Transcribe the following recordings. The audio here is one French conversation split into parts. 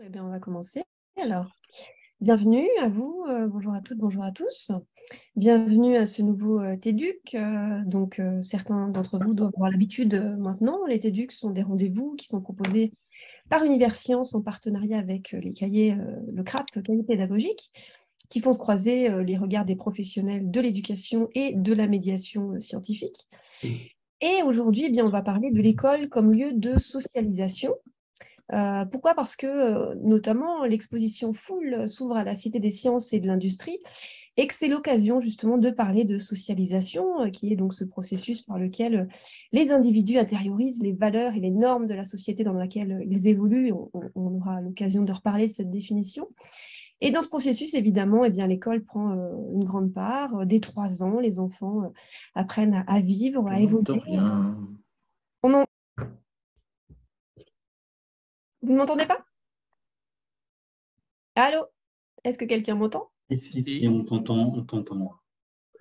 Eh bien, on va commencer. Alors, bienvenue à vous, bonjour à toutes, bonjour à tous. Bienvenue à ce nouveau TEDUC. Certains d'entre vous doivent avoir l'habitude maintenant. Les TEDUC sont des rendez-vous qui sont proposés par Universcience en partenariat avec les cahiers, le CRAP, cahier pédagogique, qui font se croiser les regards des professionnels de l'éducation et de la médiation scientifique. Et aujourd'hui, eh bien, on va parler de l'école comme lieu de socialisation. Pourquoi? Parce que, notamment, l'exposition Foule s'ouvre à la Cité des sciences et de l'industrie et que c'est l'occasion justement de parler de socialisation, qui est donc ce processus par lequel les individus intériorisent les valeurs et les normes de la société dans laquelle ils évoluent. On aura l'occasion de reparler de cette définition. Et dans ce processus, évidemment, eh bien, l'école prend une grande part. Dès 3 ans, les enfants apprennent à vivre, Je à n'entends évoluer. rien. On en- Vous ne m'entendez pas? Allô? Est-ce que quelqu'un m'entend? Si, on t'entend.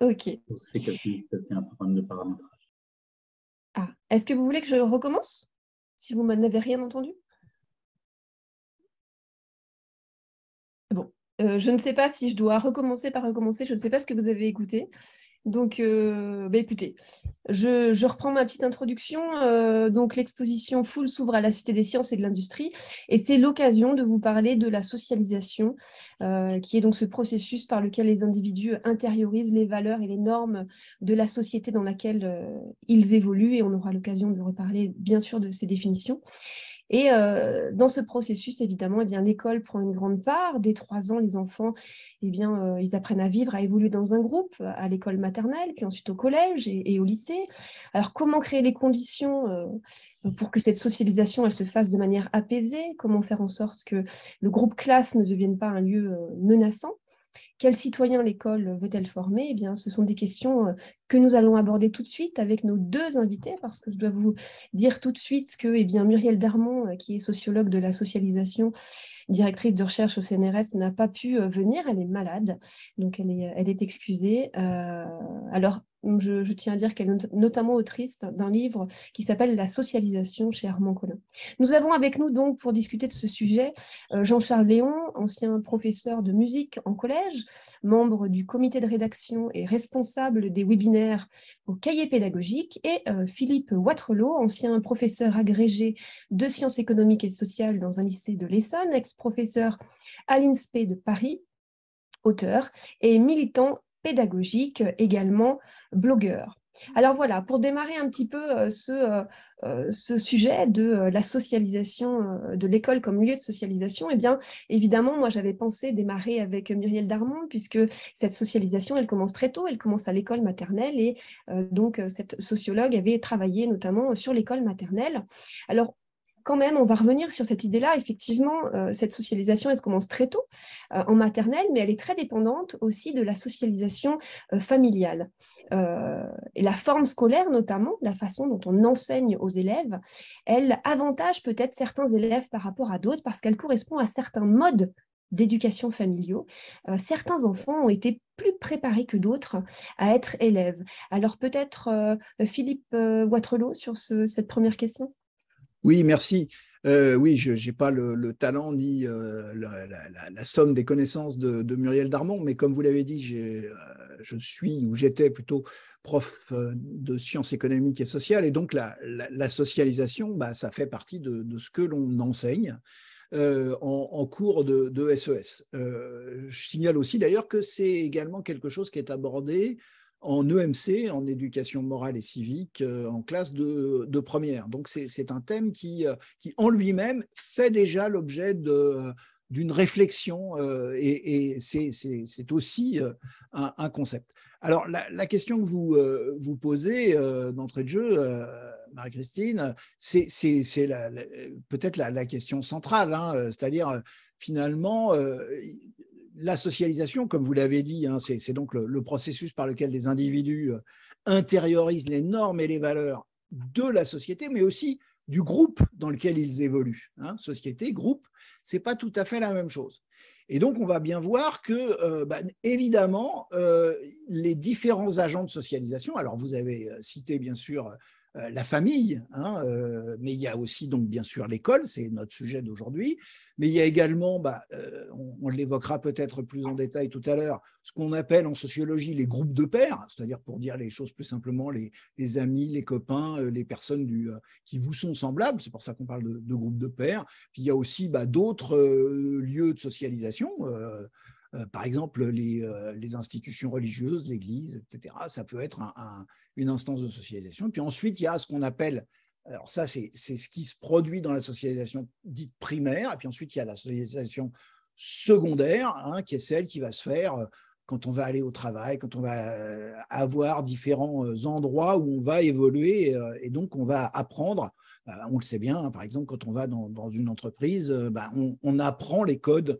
Ok. C'est quelqu'un un problème de paramétrage. Ah, est-ce que vous voulez que je recommence? Si vous n'avez rien entendu? Bon, je ne sais pas si je dois recommencer par recommencer, je ne sais pas ce que vous avez écouté. Donc, écoutez, je reprends ma petite introduction. Donc, l'exposition Foule s'ouvre à la Cité des sciences et de l'industrie, et c'est l'occasion de vous parler de la socialisation, qui est donc ce processus par lequel les individus intériorisent les valeurs et les normes de la société dans laquelle ils évoluent, et on aura l'occasion de reparler, bien sûr, de ces définitions. Et dans ce processus, évidemment, eh bien, l'école prend une grande part. Dès 3 ans, les enfants, eh bien, ils apprennent à vivre, à évoluer dans un groupe, à l'école maternelle, puis ensuite au collège et au lycée. Alors, comment créer les conditions pour que cette socialisation, elle se fasse de manière apaisée? Comment faire en sorte que le groupe classe ne devienne pas un lieu menaçant? Quel citoyen l'école veut-elle former? Eh bien, ce sont des questions que nous allons aborder tout de suite avec nos deux invités, parce que je dois vous dire tout de suite que Muriel Darmon, qui est sociologue de la socialisation, directrice de recherche au CNRS, n'a pas pu venir, elle est malade, donc elle est excusée. Alors, je tiens à dire qu'elle est notamment autrice d'un livre qui s'appelle La socialisation chez Armand Collin. Nous avons avec nous donc pour discuter de ce sujet Jean-Charles Léon, ancien professeur de musique en collège, membre du comité de rédaction et responsable des webinaires au cahier pédagogique, et Philippe Watrelot, ancien professeur agrégé de sciences économiques et sociales dans un lycée de l'Essonne, ex-professeur à l'INSPE de Paris, auteur et militant pédagogique, également blogueur. Alors voilà, pour démarrer un petit peu ce sujet de la socialisation, de l'école comme lieu de socialisation, eh bien, évidemment, moi, j'avais pensé démarrer avec Muriel Darmon, puisque cette socialisation, elle commence très tôt, elle commence à l'école maternelle, et cette sociologue avait travaillé notamment sur l'école maternelle. Alors, quand même, on va revenir sur cette idée-là. Effectivement, cette socialisation, elle commence très tôt en maternelle, mais elle est très dépendante aussi de la socialisation familiale. Et la forme scolaire, notamment, la façon dont on enseigne aux élèves, elle avantage peut-être certains élèves par rapport à d'autres parce qu'elle correspond à certains modes d'éducation familiaux. Certains enfants ont été plus préparés que d'autres à être élèves. Alors peut-être Philippe Watrelot sur cette première question. Oui, merci. Oui, je n'ai pas le talent ni la somme des connaissances de Muriel Darmon, mais comme vous l'avez dit, je suis ou j'étais plutôt prof de sciences économiques et sociales, et donc la socialisation, bah, ça fait partie de ce que l'on enseigne en cours de SES. Je signale aussi d'ailleurs que c'est également quelque chose qui est abordé en EMC, en éducation morale et civique, en classe de première. Donc c'est un thème qui en lui-même fait déjà l'objet d'une réflexion et c'est aussi un concept. Alors la question que vous posez d'entrée de jeu, Marie-Christine, c'est peut-être la question centrale, hein, c'est-à-dire finalement la socialisation, comme vous l'avez dit, hein, c'est donc le processus par lequel les individus intériorisent les normes et les valeurs de la société, mais aussi du groupe dans lequel ils évoluent. Hein. Société, groupe, ce n'est pas tout à fait la même chose. Et donc, on va bien voir que, évidemment, les différents agents de socialisation, alors vous avez cité bien sûr la famille, hein, mais il y a aussi donc bien sûr l'école, c'est notre sujet d'aujourd'hui, mais il y a également, on l'évoquera peut-être plus en détail tout à l'heure, ce qu'on appelle en sociologie les groupes de pairs, c'est-à-dire pour dire les choses plus simplement, les amis, les copains, les personnes qui vous sont semblables, c'est pour ça qu'on parle de groupes de pairs. Puis il y a aussi d'autres lieux de socialisation, par exemple les institutions religieuses, l'Église, etc. Ça peut être une instance de socialisation. Puis ensuite, il y a ce qu'on appelle, alors ça c'est ce qui se produit dans la socialisation dite primaire, et puis ensuite il y a la socialisation secondaire, hein, qui est celle qui va se faire quand on va aller au travail, quand on va avoir différents endroits où on va évoluer, et donc on va apprendre. On le sait bien, hein, par exemple, quand on va dans une entreprise, on apprend les codes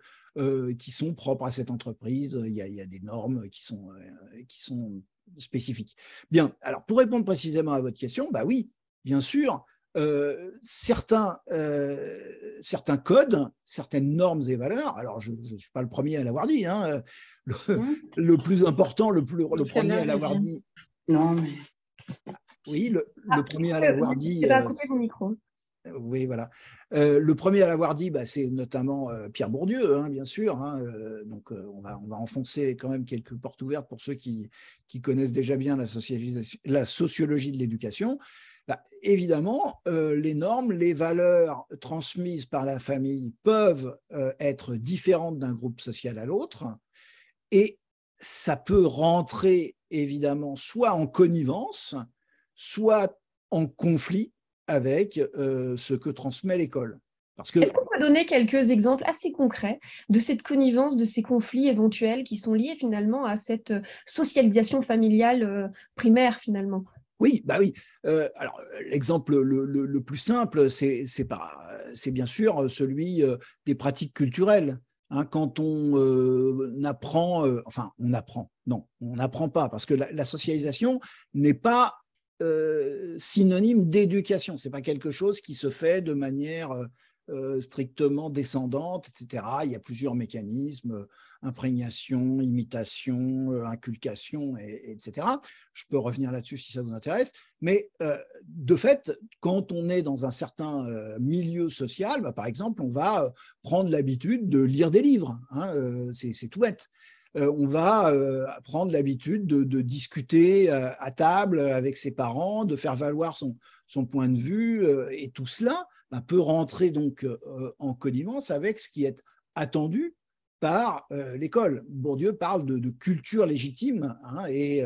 qui sont propres à cette entreprise. Il y a des normes qui sont spécifiques. Bien, alors pour répondre précisément à votre question, oui, bien sûr, certains codes, certaines normes et valeurs, alors je ne suis pas le premier à l'avoir dit, hein, le plus important, le premier à l'avoir dit. Non, mais... Oui, le premier à l'avoir dit. Couper mon micro. Oui, voilà. Le premier à l'avoir dit, c'est notamment Pierre Bourdieu, hein, bien sûr. Hein, donc, on va enfoncer quand même quelques portes ouvertes pour ceux qui connaissent déjà bien la sociologie de l'éducation. Évidemment, les normes, les valeurs transmises par la famille peuvent être différentes d'un groupe social à l'autre, et ça peut rentrer évidemment soit en connivence, soit en conflit avec ce que transmet l'école. Est-ce qu'on peut donner quelques exemples assez concrets de cette connivence, de ces conflits éventuels qui sont liés finalement à cette socialisation familiale primaire finalement? Oui, oui. Alors, l'exemple le plus simple, c'est bien sûr celui des pratiques culturelles. Hein, quand on apprend, non, on n'apprend pas, parce que la socialisation n'est pas synonyme d'éducation. Ce n'est pas quelque chose qui se fait de manière strictement descendante, etc. Il y a plusieurs mécanismes, imprégnation, imitation, inculcation, etc. Je peux revenir là-dessus si ça vous intéresse. Mais de fait, quand on est dans un certain milieu social, par exemple, on va prendre l'habitude de lire des livres. Hein, c'est tout bête. On va prendre l'habitude de discuter à table avec ses parents, de faire valoir son point de vue, et tout cela peut rentrer donc en connivence avec ce qui est attendu par l'école. Bourdieu parle de culture légitime, hein, et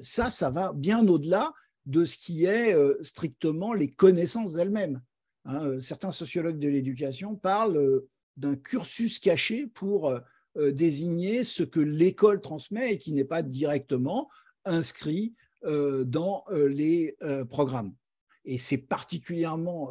ça va bien au-delà de ce qui est strictement les connaissances elles-mêmes. Hein, certains sociologues de l'éducation parlent d'un cursus caché pour désigner ce que l'école transmet et qui n'est pas directement inscrit dans les programmes. Et c'est particulièrement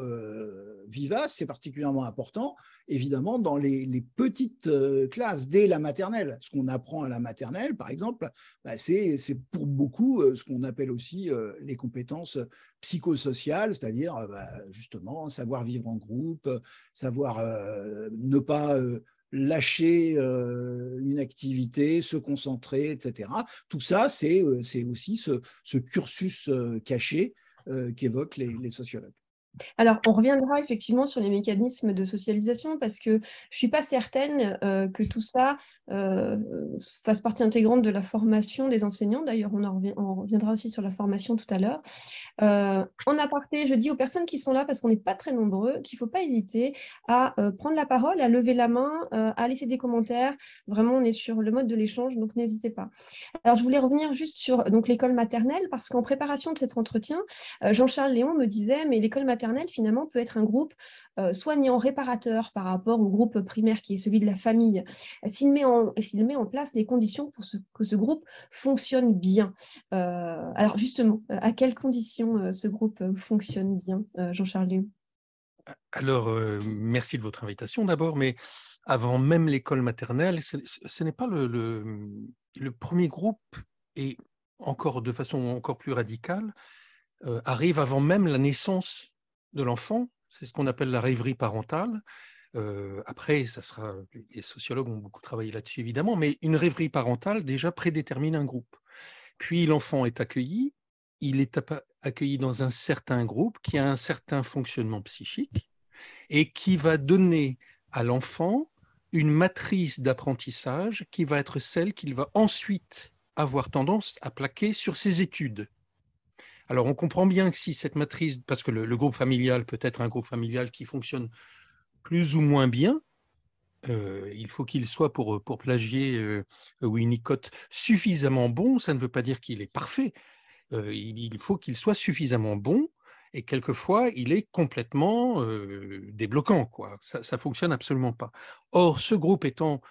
vivace, c'est particulièrement important, évidemment, dans les petites classes, dès la maternelle. Ce qu'on apprend à la maternelle, par exemple, c'est pour beaucoup ce qu'on appelle aussi les compétences psychosociales, c'est-à-dire justement savoir vivre en groupe, savoir ne pas lâcher une activité, se concentrer, etc. Tout ça, c'est aussi ce cursus caché qu'évoquent les sociologues. Alors, on reviendra effectivement sur les mécanismes de socialisation parce que je ne suis pas certaine que tout ça fasse partie intégrante de la formation des enseignants. D'ailleurs, on reviendra aussi sur la formation tout à l'heure. En aparté, je dis aux personnes qui sont là, parce qu'on n'est pas très nombreux, qu'il ne faut pas hésiter à prendre la parole, à lever la main, à laisser des commentaires. Vraiment, on est sur le mode de l'échange, donc n'hésitez pas. Alors, je voulais revenir juste sur l'école maternelle, parce qu'en préparation de cet entretien, Jean-Charles Léon me disait, mais l'école maternelle, finalement, peut être un groupe soignant, réparateur par rapport au groupe primaire qui est celui de la famille. S'il met en place des conditions pour que ce groupe fonctionne bien. Alors, justement, à quelles conditions ce groupe fonctionne bien, Jean-Charles Léon? Alors, merci de votre invitation d'abord, mais avant même l'école maternelle, ce n'est pas le premier groupe, et encore de façon encore plus radicale, arrive avant même la naissance de l'enfant. C'est ce qu'on appelle la rêverie parentale. Après, les sociologues ont beaucoup travaillé là-dessus, évidemment, mais une rêverie parentale déjà prédétermine un groupe. Puis l'enfant est accueilli, il est accueilli dans un certain groupe qui a un certain fonctionnement psychique et qui va donner à l'enfant une matrice d'apprentissage qui va être celle qu'il va ensuite avoir tendance à plaquer sur ses études. Alors, on comprend bien que si cette matrice, parce que le groupe familial peut être un groupe familial qui fonctionne plus ou moins bien, il faut qu'il soit, pour plagier Winnicott, suffisamment bon. Ça ne veut pas dire qu'il est parfait. Il faut qu'il soit suffisamment bon, et quelquefois, il est complètement débloquant, quoi. Ça ne fonctionne absolument pas. Or, ce groupe étant,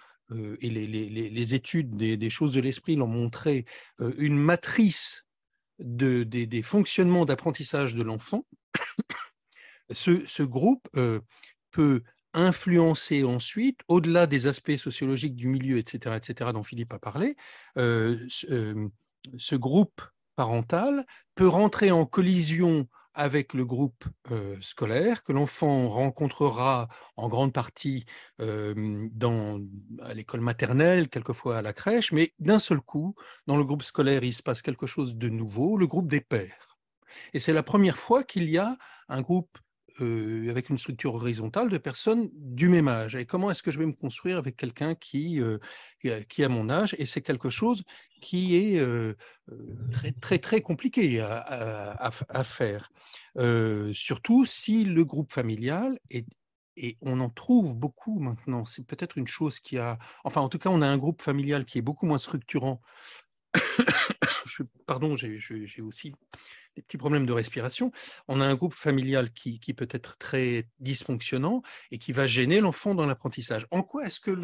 et les études des choses de l'esprit l'ont montré, une matrice des fonctionnements d'apprentissage de l'enfant, ce groupe peut influencer ensuite, au-delà des aspects sociologiques du milieu, etc., dont Philippe a parlé, ce groupe parental peut rentrer en collision avec le groupe scolaire que l'enfant rencontrera en grande partie à l'école maternelle, quelquefois à la crèche, mais d'un seul coup, dans le groupe scolaire, il se passe quelque chose de nouveau, le groupe des pairs. Et c'est la première fois qu'il y a un groupe avec une structure horizontale de personnes du même âge. Et comment est-ce que je vais me construire avec quelqu'un qui a mon âge? Et c'est quelque chose qui est très, très, très compliqué à faire. Surtout si le groupe familial est, et on en trouve beaucoup maintenant. C'est peut-être une chose qui a... Enfin, en tout cas, on a un groupe familial qui est beaucoup moins structurant. Pardon, j'ai aussi des petits problèmes de respiration. On a un groupe familial qui peut être très dysfonctionnant et qui va gêner l'enfant dans l'apprentissage. En quoi est-ce que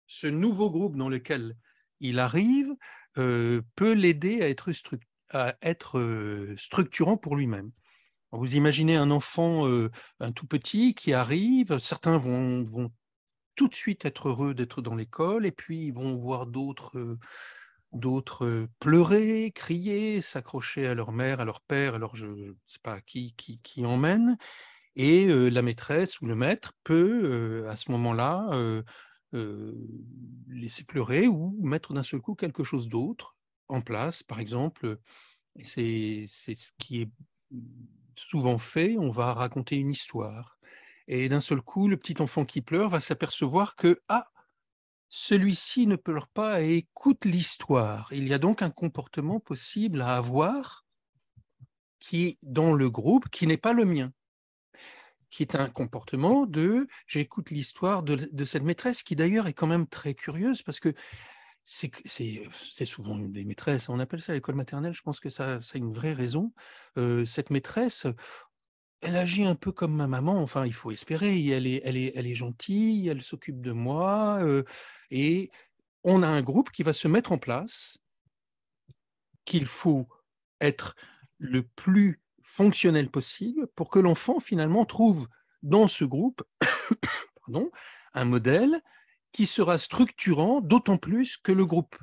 ce nouveau groupe dans lequel il arrive peut l'aider à être structurant pour lui-même? Vous imaginez un enfant, un tout petit qui arrive, certains vont tout de suite être heureux d'être dans l'école, et puis ils vont voir d'autres pleurer, crier, s'accrocher à leur mère, à leur père, alors je ne sais pas qui emmène, et la maîtresse ou le maître peut à ce moment-là laisser pleurer ou mettre d'un seul coup quelque chose d'autre en place. Par exemple, c'est ce qui est souvent fait, on va raconter une histoire. Et d'un seul coup, le petit enfant qui pleure va s'apercevoir que, celui-ci ne pleure pas et écoute l'histoire. Il y a donc un comportement possible à avoir qui, dans le groupe, qui n'est pas le mien, qui est un comportement j'écoute l'histoire de cette maîtresse, qui d'ailleurs est quand même très curieuse, parce que c'est souvent des maîtresses, on appelle ça l'école maternelle, je pense que ça a une vraie raison. Cette maîtresse, elle agit un peu comme ma maman, enfin il faut espérer, elle est gentille, elle s'occupe de moi, et on a un groupe qui va se mettre en place, qu'il faut être le plus fonctionnel possible pour que l'enfant finalement trouve dans ce groupe un modèle qui sera structurant, d'autant plus que le groupe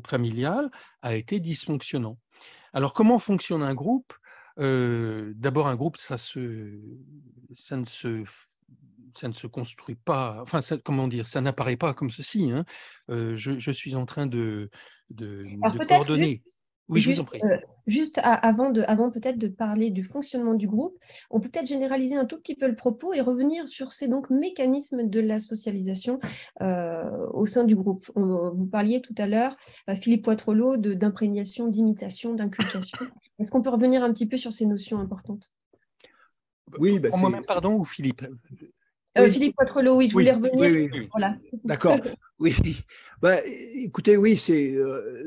familial a été dysfonctionnant. Alors, comment fonctionne un groupe? D'abord, un groupe, ça ne se construit pas, enfin, comment dire, ça n'apparaît pas comme ceci. Hein. Je suis en train de coordonner. Oui, je vous en prie. Avant peut-être de parler du fonctionnement du groupe, on peut peut-être généraliser un tout petit peu le propos et revenir sur ces mécanismes de la socialisation au sein du groupe. Vous parliez tout à l'heure, Philippe Poitrelot, d'imprégnation, d'imitation, d'inculcation. Est-ce qu'on peut revenir un petit peu sur ces notions importantes? Oui, pour moi-même, pardon, ou Philippe? Oui. Philippe Poitrelot, oui, je voulais revenir. Oui. Voilà. D'accord. Oui. Écoutez, oui, c'est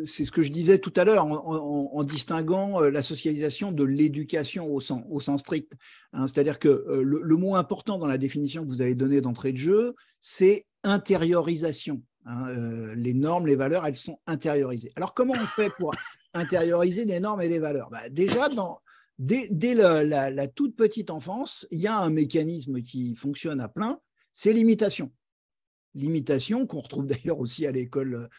ce que je disais tout à l'heure en distinguant la socialisation de l'éducation au sens strict. Hein, c'est-à-dire que le mot important dans la définition que vous avez donnée d'entrée de jeu, c'est intériorisation. Hein, les normes, les valeurs, elles sont intériorisées. Alors, comment on fait pour intérioriser les normes et les valeurs? Déjà, dès la toute petite enfance, il y a un mécanisme qui fonctionne à plein, c'est l'imitation. L'imitation qu'on retrouve d'ailleurs aussi à l'école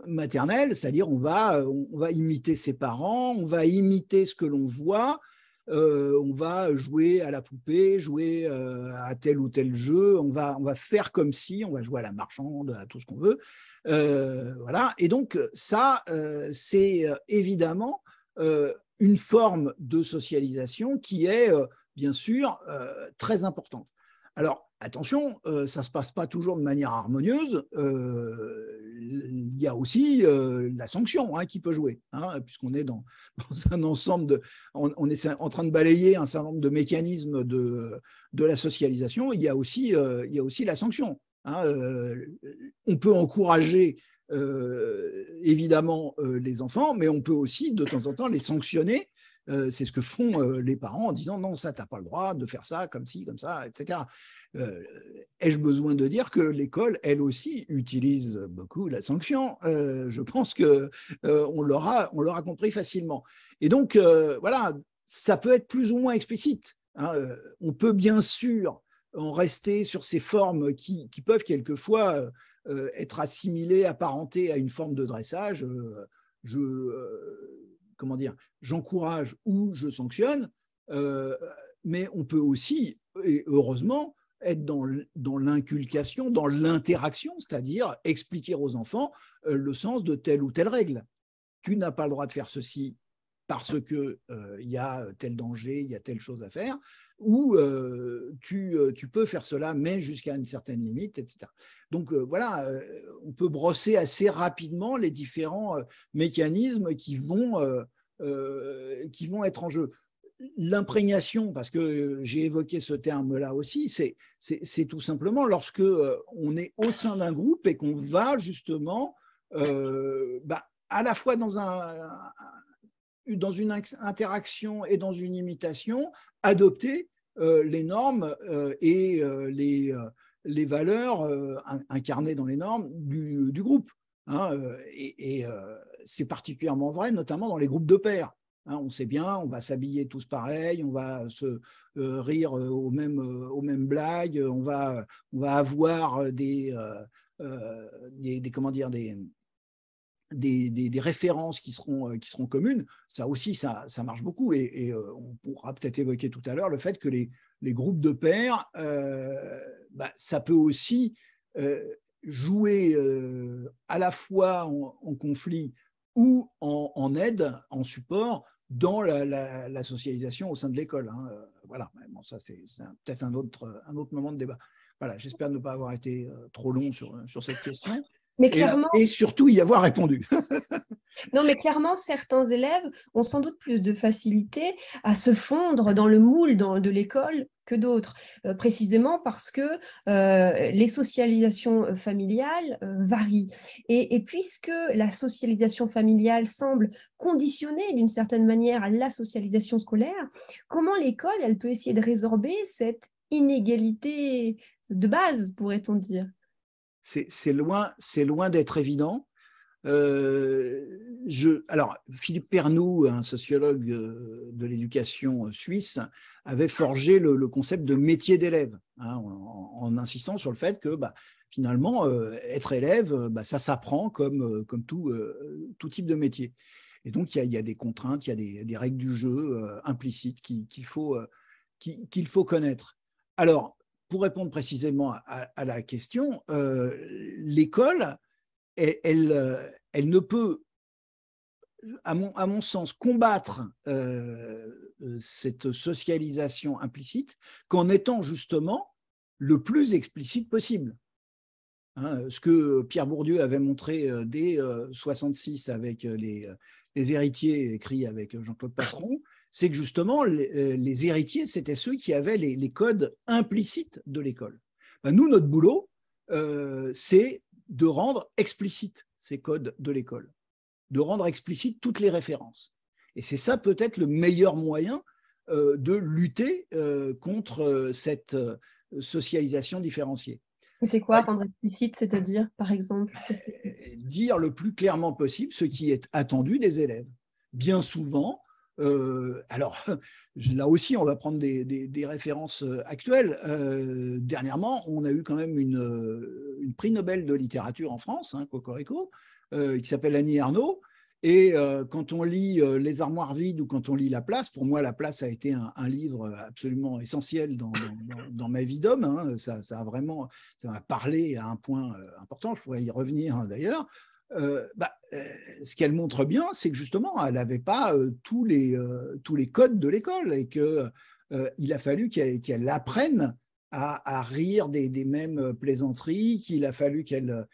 maternelle, c'est-à-dire on va imiter ses parents, on va imiter ce que l'on voit, on va jouer à la poupée, jouer à tel ou tel jeu, on va faire comme si, on va jouer à la marchande, à tout ce qu'on veut. Voilà. Et donc ça, c'est évidemment une forme de socialisation qui est, bien sûr, très importante. Alors, attention, ça ne se passe pas toujours de manière harmonieuse. Il y a aussi la sanction qui peut jouer, puisqu'on est dans un ensemble on est en train de balayer un certain nombre de mécanismes de la socialisation. Il y a aussi la sanction. On peut encourager évidemment les enfants, mais on peut aussi de temps en temps les sanctionner. C'est ce que font les parents en disant non, ça, tu n'as pas le droit de faire ça, comme ci, comme ça, etc. Ai-je besoin de dire que l'école, elle aussi, utilise beaucoup la sanction? Je pense qu'on l'aura compris facilement. Et donc, voilà, ça peut être plus ou moins explicite. On peut bien sûr en rester sur ces formes qui peuvent quelquefois être assimilées, apparentées à une forme de dressage. J'encourage ou je sanctionne, mais on peut aussi, et heureusement, être dans l'inculcation, dans l'interaction, c'est-à-dire expliquer aux enfants le sens de telle ou telle règle. Tu n'as pas le droit de faire ceci parce qu'il y a tel danger, il y a telle chose à faire, ou tu peux faire cela, mais jusqu'à une certaine limite, etc. Donc voilà, on peut brosser assez rapidement les différents mécanismes qui vont être en jeu. L'imprégnation, parce que j'ai évoqué ce terme-là aussi, c'est tout simplement lorsque on est au sein d'un groupe et qu'on va justement à la fois dans une interaction et dans une imitation, adopter les normes et les valeurs incarnées dans les normes du groupe. C'est particulièrement vrai, notamment dans les groupes de pairs. On sait bien, on va s'habiller tous pareil, on va se rire aux mêmes blagues, on va avoir des références qui seront communes. Ça aussi, ça marche beaucoup. Et on pourra peut-être évoquer tout à l'heure le fait que les groupes de pairs, ça peut aussi jouer à la fois en conflit ou en aide, en support, dans la socialisation au sein de l'école. Voilà. Bon, ça, c'est peut-être un autre moment de débat. Voilà, j'espère ne pas avoir été trop long sur cette question. Mais clairement, et surtout y avoir répondu. Non, mais clairement, certains élèves ont sans doute plus de facilité à se fondre dans le moule de l'école que d'autres, précisément parce que les socialisations familiales varient. Et puisque la socialisation familiale semble conditionner d'une certaine manière à la socialisation scolaire, comment l'école, elle peut essayer de résorber cette inégalité de base, pourrait-on dire? C'est loin d'être évident. Alors, Philippe Pernoud, un sociologue de l'éducation suisse, avait forgé le concept de métier d'élève, en insistant sur le fait que finalement, être élève, ça s'apprend comme tout type de métier. Et donc, il y a des contraintes, il y a des règles du jeu implicites qu'il faut connaître. Alors, pour répondre précisément à la question, l'école, elle ne peut, à mon sens, combattre cette socialisation implicite qu'en étant justement le plus explicite possible. Ce que Pierre Bourdieu avait montré dès 1966 avec les héritiers, écrits avec Jean-Claude Passeron, c'est que justement, les héritiers, c'était ceux qui avaient les codes implicites de l'école. Nous, notre boulot, c'est de rendre explicites ces codes de l'école, de rendre explicites toutes les références. Et c'est ça peut-être le meilleur moyen de lutter contre cette socialisation différenciée. C'est quoi rendre explicite, c'est-à-dire, par exemple dire le plus clairement possible ce qui est attendu des élèves. Bien souvent, alors là aussi, on va prendre des références actuelles. Dernièrement, on a eu quand même une prix Nobel de littérature en France, Cocorico, qui s'appelle Annie Ernaux. Et quand on lit Les armoires vides ou quand on lit La place, pour moi, La place a été un livre absolument essentiel dans ma vie d'homme. Ça m'a parlé à un point important, je pourrais y revenir d'ailleurs. ce qu'elle montre bien, c'est que justement, elle n'avait pas tous les codes de l'école et qu'il a fallu qu'elle apprenne à rire des mêmes plaisanteries, qu'il a fallu qu'elle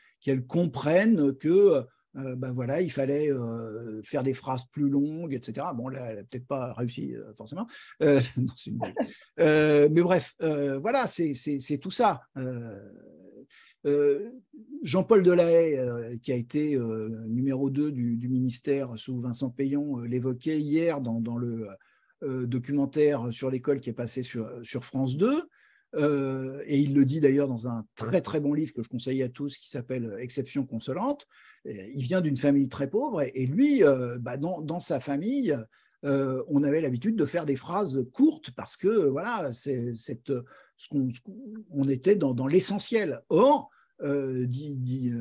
comprenne que voilà, il fallait faire des phrases plus longues, etc. Bon, là, elle n'a peut-être pas réussi forcément. Non, c'est une blague. Mais bref, voilà, c'est tout ça. Jean-Paul Delahaye, qui a été numéro 2 du ministère sous Vincent Payon, l'évoquait hier dans le documentaire sur l'école qui est passé sur France 2. Et il le dit d'ailleurs dans un très très bon livre que je conseille à tous qui s'appelle Exception consolante. Il vient d'une famille très pauvre et lui, dans sa famille, on avait l'habitude de faire des phrases courtes parce que voilà, on était dans l'essentiel. Or, dit-il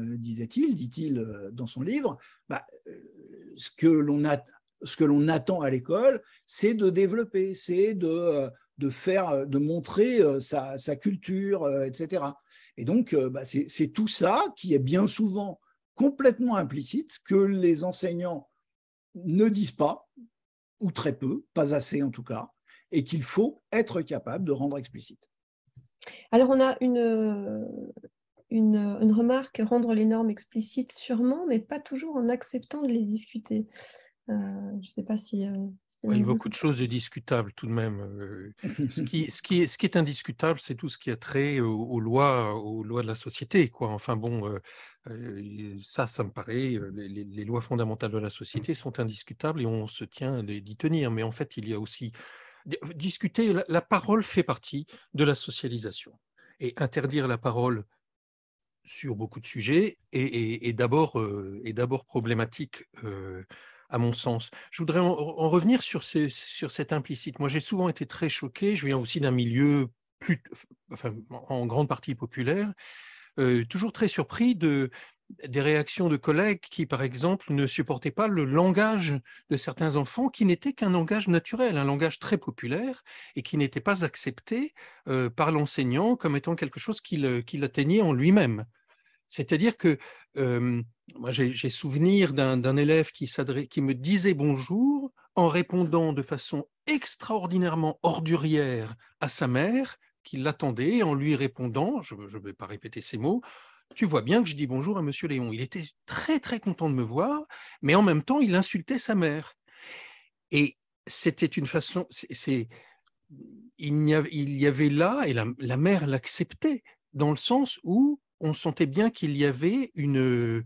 dans son livre, ce que l'on attend à l'école, c'est de développer, c'est de montrer sa culture, etc. Et donc, c'est tout ça qui est bien souvent complètement implicite, que les enseignants ne disent pas, ou très peu, pas assez en tout cas, et qu'il faut être capable de rendre explicite. Alors, on a une remarque, rendre les normes explicites sûrement, mais pas toujours en acceptant de les discuter. Je ne sais pas si... il y a beaucoup de choses discutables tout de même. Ce qui est indiscutable, c'est tout ce qui a trait aux lois de la société, quoi. Enfin bon, ça me paraît, les lois fondamentales de la société sont indiscutables et on se tient d'y tenir. Mais en fait, il y a aussi... Discuter, la parole fait partie de la socialisation. Et interdire la parole sur beaucoup de sujets est d'abord problématique à mon sens. Je voudrais en revenir sur cet implicite. Moi, j'ai souvent été très choqué, je viens aussi d'un milieu en grande partie populaire, toujours très surpris des réactions de collègues qui, par exemple, ne supportaient pas le langage de certains enfants qui n'était qu'un langage naturel, un langage très populaire et qui n'était pas accepté par l'enseignant comme étant quelque chose qu'il atteignait en lui-même. C'est-à-dire que moi, j'ai souvenir d'un élève qui me disait bonjour en répondant de façon extraordinairement ordurière à sa mère qui l'attendait, en lui répondant, je ne vais pas répéter ces mots, tu vois bien que je dis bonjour à Monsieur Léon. Il était très, très content de me voir, mais en même temps, il insultait sa mère. Et c'était une façon... Il y avait là, et la mère l'acceptait, dans le sens où on sentait bien qu'il y avait une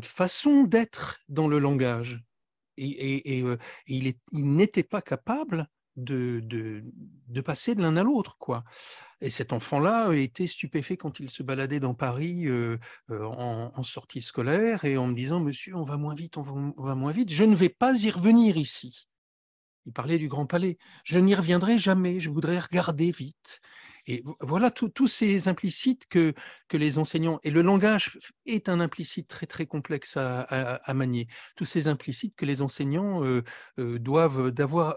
façon d'être dans le langage. Et il n'était pas capable de passer de l'un à l'autre, quoi. Et cet enfant-là était stupéfait quand il se baladait dans Paris en sortie scolaire et en me disant « Monsieur, on va moins vite, on va moins vite, je ne vais pas y revenir ici. » Il parlait du Grand Palais. « Je n'y reviendrai jamais, je voudrais regarder vite. » Et voilà tous ces implicites que les enseignants, et le langage est un implicite très très complexe à manier, tous ces implicites que les enseignants doivent avoir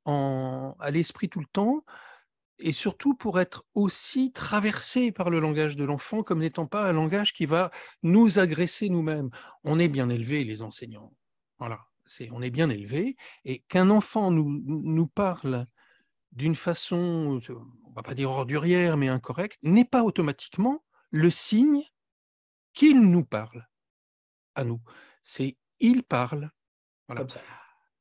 à l'esprit tout le temps, et surtout pour être aussi traversés par le langage de l'enfant comme n'étant pas un langage qui va nous agresser nous-mêmes. On est bien élevés, les enseignants. Voilà, on est bien élevés, et qu'un enfant nous parle d'une façon, on ne va pas dire ordurière, mais incorrecte, n'est pas automatiquement le signe qu'il nous parle à nous. C'est « il parle ». Voilà.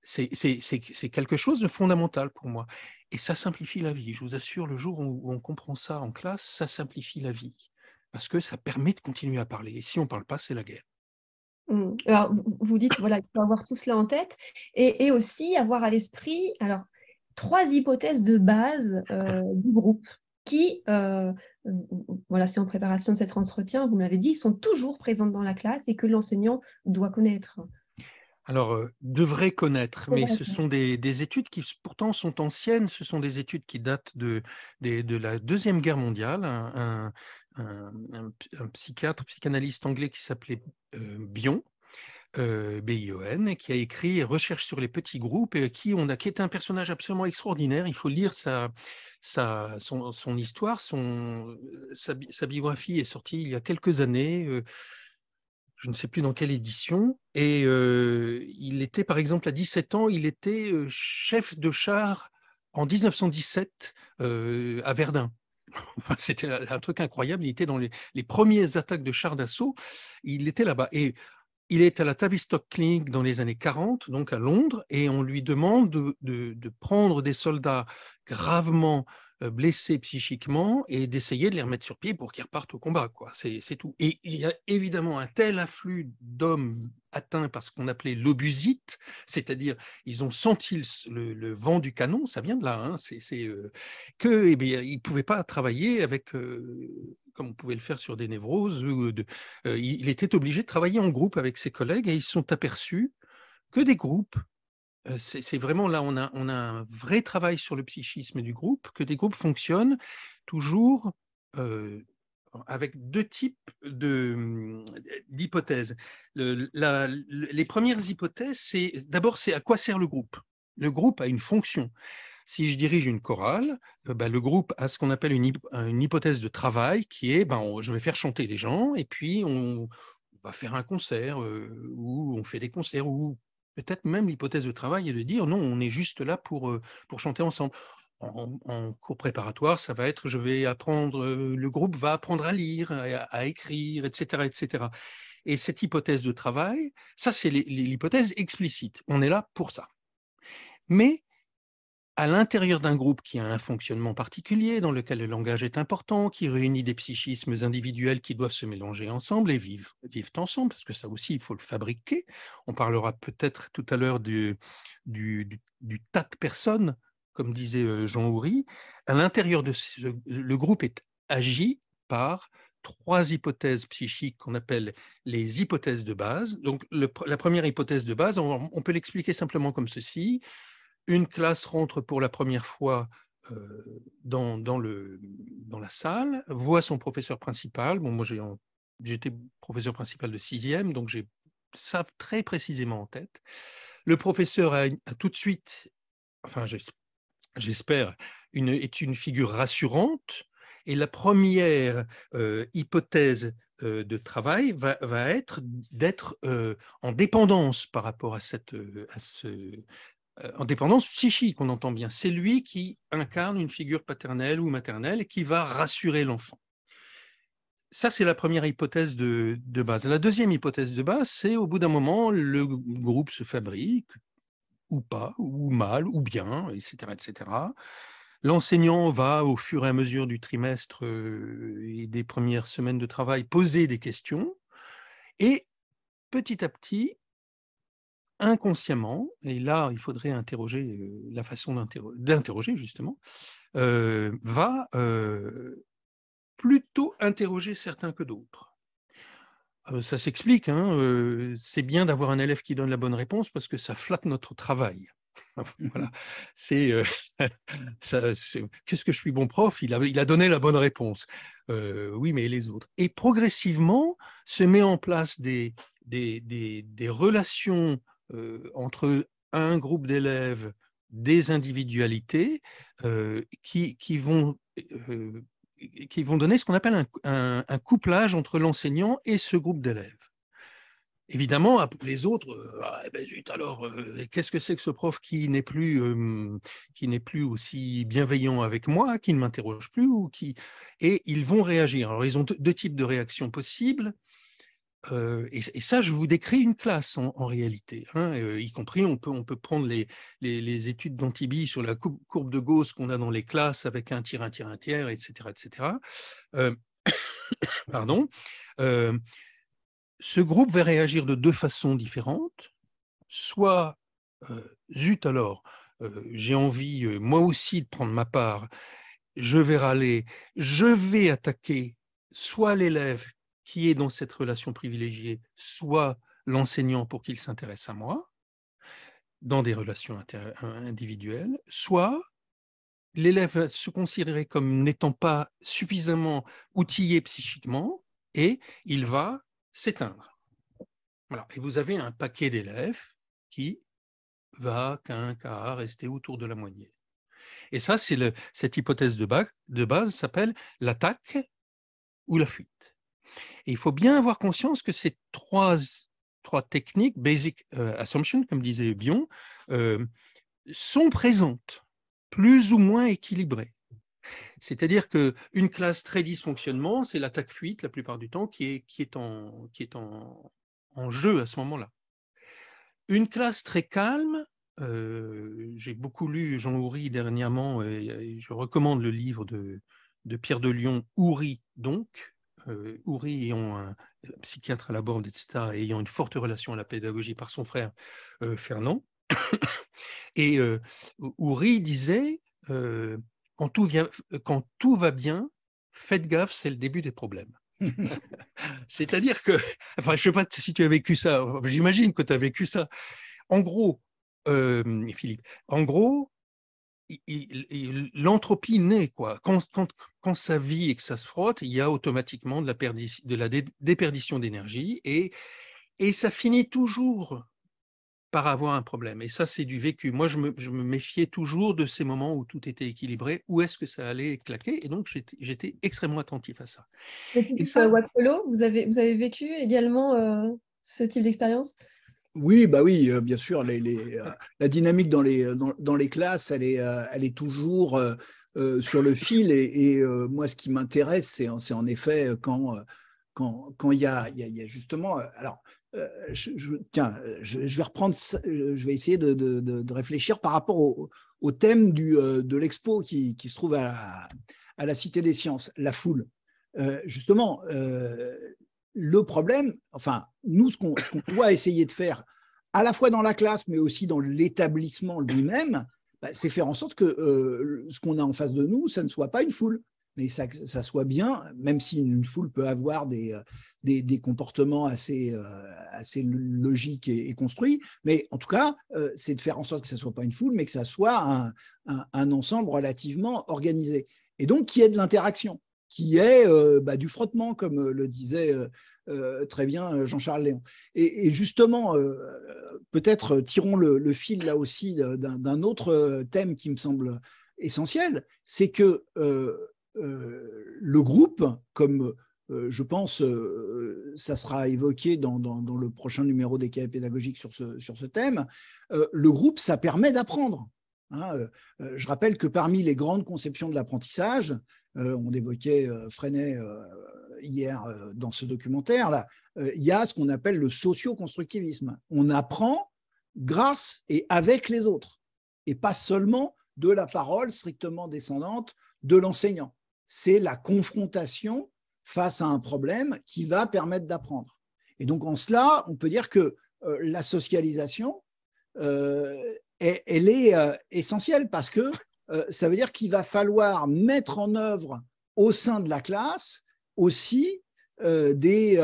C'est quelque chose de fondamental pour moi. Et ça simplifie la vie. Je vous assure, le jour où on comprend ça en classe, ça simplifie la vie. Parce que ça permet de continuer à parler. Et si on ne parle pas, c'est la guerre. Alors, vous dites, voilà, il faut avoir tout cela en tête. Et aussi avoir à l'esprit... Alors, 3 hypothèses de base du groupe qui, voilà, c'est en préparation de cet entretien, vous me l'avez dit, sont toujours présentes dans la classe et que l'enseignant doit connaître. Alors, devrait connaître, mais ce sont des études qui pourtant sont anciennes, ce sont des études qui datent de la Deuxième Guerre mondiale. Un psychanalyste anglais qui s'appelait Bion, B-I-O-N, qui a écrit « Recherche sur les petits groupes » et qui est un personnage absolument extraordinaire. Il faut lire son histoire, sa biographie est sortie il y a quelques années. je ne sais plus dans quelle édition, et il était, par exemple, à 17 ans, il était chef de char en 1917 à Verdun. C'était un truc incroyable, il était dans les premières attaques de chars d'assaut, il était là-bas. Et il est à la Tavistock Clinic dans les années 40, donc à Londres, et on lui demande de prendre des soldats gravement blessés psychiquement et d'essayer de les remettre sur pied pour qu'ils repartent au combat, quoi. C'est tout. Et il y a évidemment un tel afflux d'hommes atteints par ce qu'on appelait l'obusite, c'est-à-dire ils ont senti le vent du canon, ça vient de là, hein, que eh bien, ils ne pouvaient pas travailler avec comme on pouvait le faire sur des névroses. Il était obligé de travailler en groupe avec ses collègues et ils se sont aperçus que des groupes, c'est vraiment là, on a un vrai travail sur le psychisme du groupe, que des groupes fonctionnent toujours avec deux types d'hypothèses. Les premières hypothèses, d'abord, c'est à quoi sert le groupe. Le groupe a une fonction. Si je dirige une chorale, le groupe a ce qu'on appelle une hypothèse de travail qui est je vais faire chanter les gens et puis on va faire un concert ou on fait des concerts ou peut-être même l'hypothèse de travail est de dire non, on est juste là pour chanter ensemble. En cours préparatoire, ça va être le groupe va apprendre à lire, à écrire, etc., etc. Et cette hypothèse de travail, ça c'est l'hypothèse explicite. On est là pour ça. Mais à l'intérieur d'un groupe qui a un fonctionnement particulier, dans lequel le langage est important, qui réunit des psychismes individuels qui doivent se mélanger ensemble et vivre ensemble, parce que ça aussi, il faut le fabriquer. On parlera peut-être tout à l'heure du tas de personnes, comme disait Jean Houry. À l'intérieur de le groupe est agi par trois hypothèses psychiques qu'on appelle les hypothèses de base. Donc, la première hypothèse de base, on peut l'expliquer simplement comme ceci. Une classe rentre pour la première fois dans la salle, voit son professeur principal. Bon, moi, j'étais professeur principal de 6e, donc j'ai ça très précisément en tête. Le professeur a tout de suite, enfin, j'espère, est une figure rassurante. Et la première hypothèse de travail va être d'être en dépendance par rapport à en dépendance psychique, on entend bien. C'est lui qui incarne une figure paternelle ou maternelle et qui va rassurer l'enfant. Ça, c'est la première hypothèse de base. La deuxième hypothèse de base, c'est au bout d'un moment, le groupe se fabrique, ou pas, ou mal, ou bien, etc., etc. L'enseignant va, au fur et à mesure du trimestre et des premières semaines de travail, poser des questions. Et petit à petit, inconsciemment, et là, il faudrait interroger la façon d'interroger, justement, va plutôt interroger certains que d'autres. Ça s'explique, hein, c'est bien d'avoir un élève qui donne la bonne réponse parce que ça flatte notre travail. Voilà. Qu'est-ce que je suis bon prof, il a donné la bonne réponse. Oui, mais les autres. Et progressivement, se met en place des relations entre un groupe d'élèves, des individualités qui vont donner ce qu'on appelle un couplage entre l'enseignant et ce groupe d'élèves. Évidemment, les autres, zut, alors, qu'est-ce que c'est que ce prof qui n'est plus aussi bienveillant avec moi, qui ne m'interroge plus, et ils vont réagir. Alors, ils ont deux types de réactions possibles. Et ça, je vous décris une classe en réalité, hein, y compris on peut prendre les études d'Antibi sur la courbe de Gauss qu'on a dans les classes avec un tiers, etc., etc. Pardon. Ce groupe va réagir de deux façons différentes. Soit, zut alors, j'ai envie moi aussi de prendre ma part, je vais râler, je vais attaquer soit l'élève qui est dans cette relation privilégiée, soit l'enseignant pour qu'il s'intéresse à moi, dans des relations individuelles, soit l'élève va se considérer comme n'étant pas suffisamment outillé psychiquement et il va s'éteindre. Voilà. Et vous avez un paquet d'élèves qui va qu'à rester autour de la moyenne. Et ça, cette hypothèse de base s'appelle l'attaque ou la fuite. Et il faut bien avoir conscience que ces trois techniques, basic assumption, comme disait Bion, sont présentes, plus ou moins équilibrées. C'est-à-dire qu'une classe très dysfonctionnement, c'est l'attaque-fuite la plupart du temps qui est en jeu à ce moment-là. Une classe très calme, j'ai beaucoup lu Jean Houry dernièrement, et je recommande le livre de Pierre de Lion, Houry donc, Houry ayant un psychiatre à la Borde, etc., ayant une forte relation à la pédagogie par son frère Fernand. Et Houry disait quand tout va bien, faites gaffe, c'est le début des problèmes. C'est-à-dire que, enfin, je ne sais pas si tu as vécu ça, j'imagine que tu as vécu ça. En gros, Philippe, en gros, l'entropie naît, quoi. Quand ça vit et que ça se frotte, il y a automatiquement de la déperdition d'énergie et ça finit toujours par avoir un problème. Et ça, c'est du vécu. Moi, je me méfiais toujours de ces moments où tout était équilibré, où est-ce que ça allait claquer. Et donc, j'étais extrêmement attentif à ça. Et ça, Watt-Polo, vous avez vécu également ce type d'expérience? Oui, bah oui, bien sûr. La dynamique dans les classes, elle est toujours sur le fil. Et moi, ce qui m'intéresse, c'est en effet quand il y a justement. Alors, tiens, je vais reprendre. Je vais essayer de réfléchir par rapport au thème de l'expo qui se trouve à la Cité des Sciences, la foule. Justement. Le problème, enfin, nous, ce qu'on doit essayer de faire, à la fois dans la classe, mais aussi dans l'établissement lui-même, c'est faire en sorte que ce qu'on a en face de nous, ça ne soit pas une foule, mais ça soit bien, même si une foule peut avoir des comportements assez logiques et construits, mais en tout cas, c'est de faire en sorte que ça ne soit pas une foule, mais que ça soit un ensemble relativement organisé. Et donc, qu'il y ait de l'interaction, qui est du frottement, comme le disait très bien Jean-Charles Léon. Et justement, peut-être tirons le fil là aussi d'un autre thème qui me semble essentiel, c'est que le groupe, comme je pense ça sera évoqué dans le prochain numéro des cahiers pédagogiques sur ce thème, le groupe, ça permet d'apprendre. Je rappelle que parmi les grandes conceptions de l'apprentissage, on évoquait Freinet hier dans ce documentaire-là, il y a ce qu'on appelle le socio-constructivisme. On apprend grâce et avec les autres, et pas seulement de la parole strictement descendante de l'enseignant. C'est la confrontation face à un problème qui va permettre d'apprendre. Et donc, en cela, on peut dire que la socialisation, elle est essentielle parce que ça veut dire qu'il va falloir mettre en œuvre au sein de la classe aussi des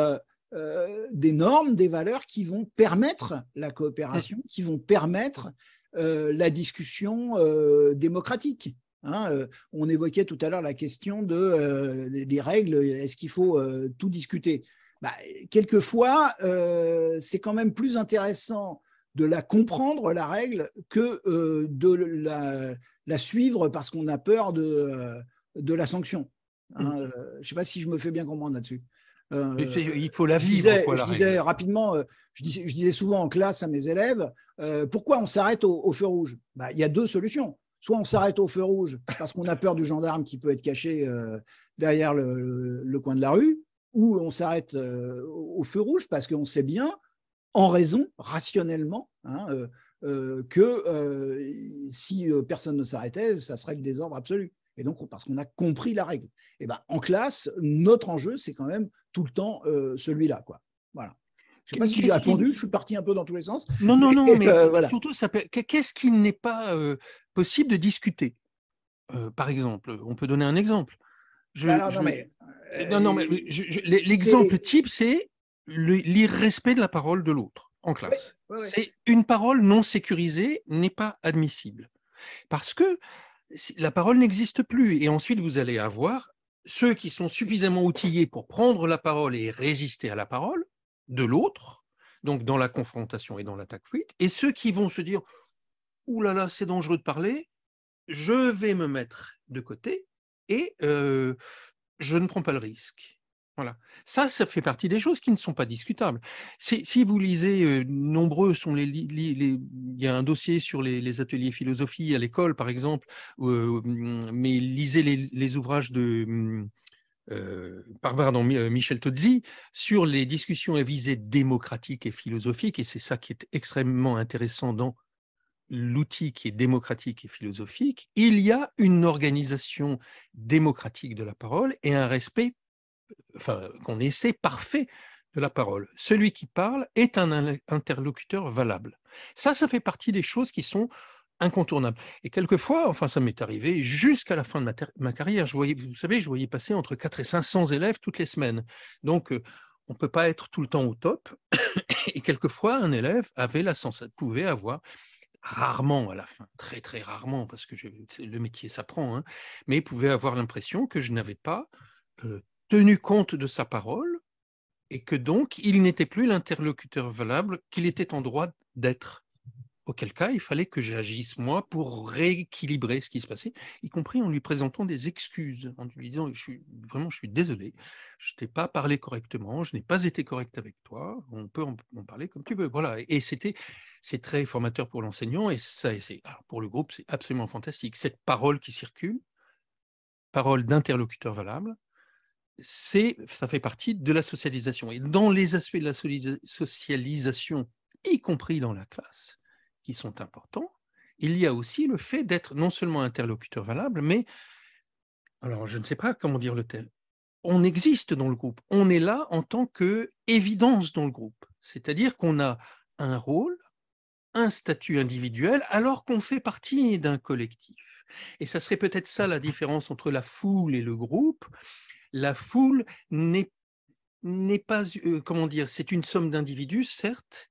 normes, des valeurs qui vont permettre la coopération, qui vont permettre la discussion démocratique. On évoquait tout à l'heure la question des règles, est-ce qu'il faut tout discuter? Quelquefois, c'est quand même plus intéressant de la comprendre, la règle, que de la suivre parce qu'on a peur de la sanction. Je ne sais pas si je me fais bien comprendre là-dessus. Il faut la vivre. Je disais rapidement, je disais souvent en classe à mes élèves, pourquoi on s'arrête au feu rouge? Il y a deux solutions. Soit on s'arrête au feu rouge parce qu'on a peur du gendarme qui peut être caché derrière le coin de la rue, ou on s'arrête au feu rouge parce qu'on sait bien, en raison, rationnellement, que si personne ne s'arrêtait, ça serait le désordre absolu. Et donc, parce qu'on a compris la règle. Et en classe, notre enjeu, c'est quand même tout le temps celui-là, quoi. Voilà. Je ne sais pas si j'ai répondu, je suis parti un peu dans tous les sens. Non, mais voilà. Surtout, qu'est-ce qu'il n'est pas possible de discuter? Par exemple, on peut donner un exemple. L'exemple type, c'est l'irrespect de la parole de l'autre en classe. C'est une parole non sécurisée n'est pas admissible parce que la parole n'existe plus. Et ensuite, vous allez avoir ceux qui sont suffisamment outillés pour prendre la parole et résister à la parole de l'autre, donc dans la confrontation et dans l'attaque-fuite, et ceux qui vont se dire « Ouh là là, c'est dangereux de parler, je vais me mettre de côté et je ne prends pas le risque. » Voilà. Ça fait partie des choses qui ne sont pas discutables. Si vous lisez, nombreux sont il y a un dossier sur les ateliers philosophie à l'école, par exemple, mais lisez les ouvrages de Michel Tozzi sur les discussions à visée démocratique et philosophique, et c'est ça qui est extrêmement intéressant dans l'outil qui est démocratique et philosophique. Il y a une organisation démocratique de la parole et un respect, qu'on essaie parfait de la parole. Celui qui parle est un interlocuteur valable. Ça fait partie des choses qui sont incontournables. Et quelquefois, ça m'est arrivé jusqu'à la fin de ma carrière, vous savez, je voyais passer entre 400 et 500 élèves toutes les semaines. Donc, on ne peut pas être tout le temps au top. Et quelquefois, un élève pouvait avoir, rarement à la fin, très très rarement, parce que le métier s'apprend, hein, mais pouvait avoir l'impression que je n'avais pas tenu compte de sa parole et que donc il n'était plus l'interlocuteur valable qu'il était en droit d'être. Auquel cas, il fallait que j'agisse moi pour rééquilibrer ce qui se passait, y compris en lui présentant des excuses, en lui disant je suis désolé, je t'ai pas parlé correctement, je n'ai pas été correct avec toi, on peut en parler comme tu veux. Voilà. Et c'est très formateur pour l'enseignant, et alors pour le groupe, c'est absolument fantastique. Cette parole qui circule, parole d'interlocuteur valable, ça fait partie de la socialisation. Et dans les aspects de la socialisation, y compris dans la classe, qui sont importants, il y a aussi le fait d'être non seulement interlocuteur valable, mais, alors je ne sais pas comment dire le terme, on existe dans le groupe, on est là en tant qu'évidence dans le groupe, c'est-à-dire qu'on a un rôle, un statut individuel, alors qu'on fait partie d'un collectif. Et ça serait peut-être ça la différence entre la foule et le groupe. La foule n'est pas, comment dire, c'est une somme d'individus, certes,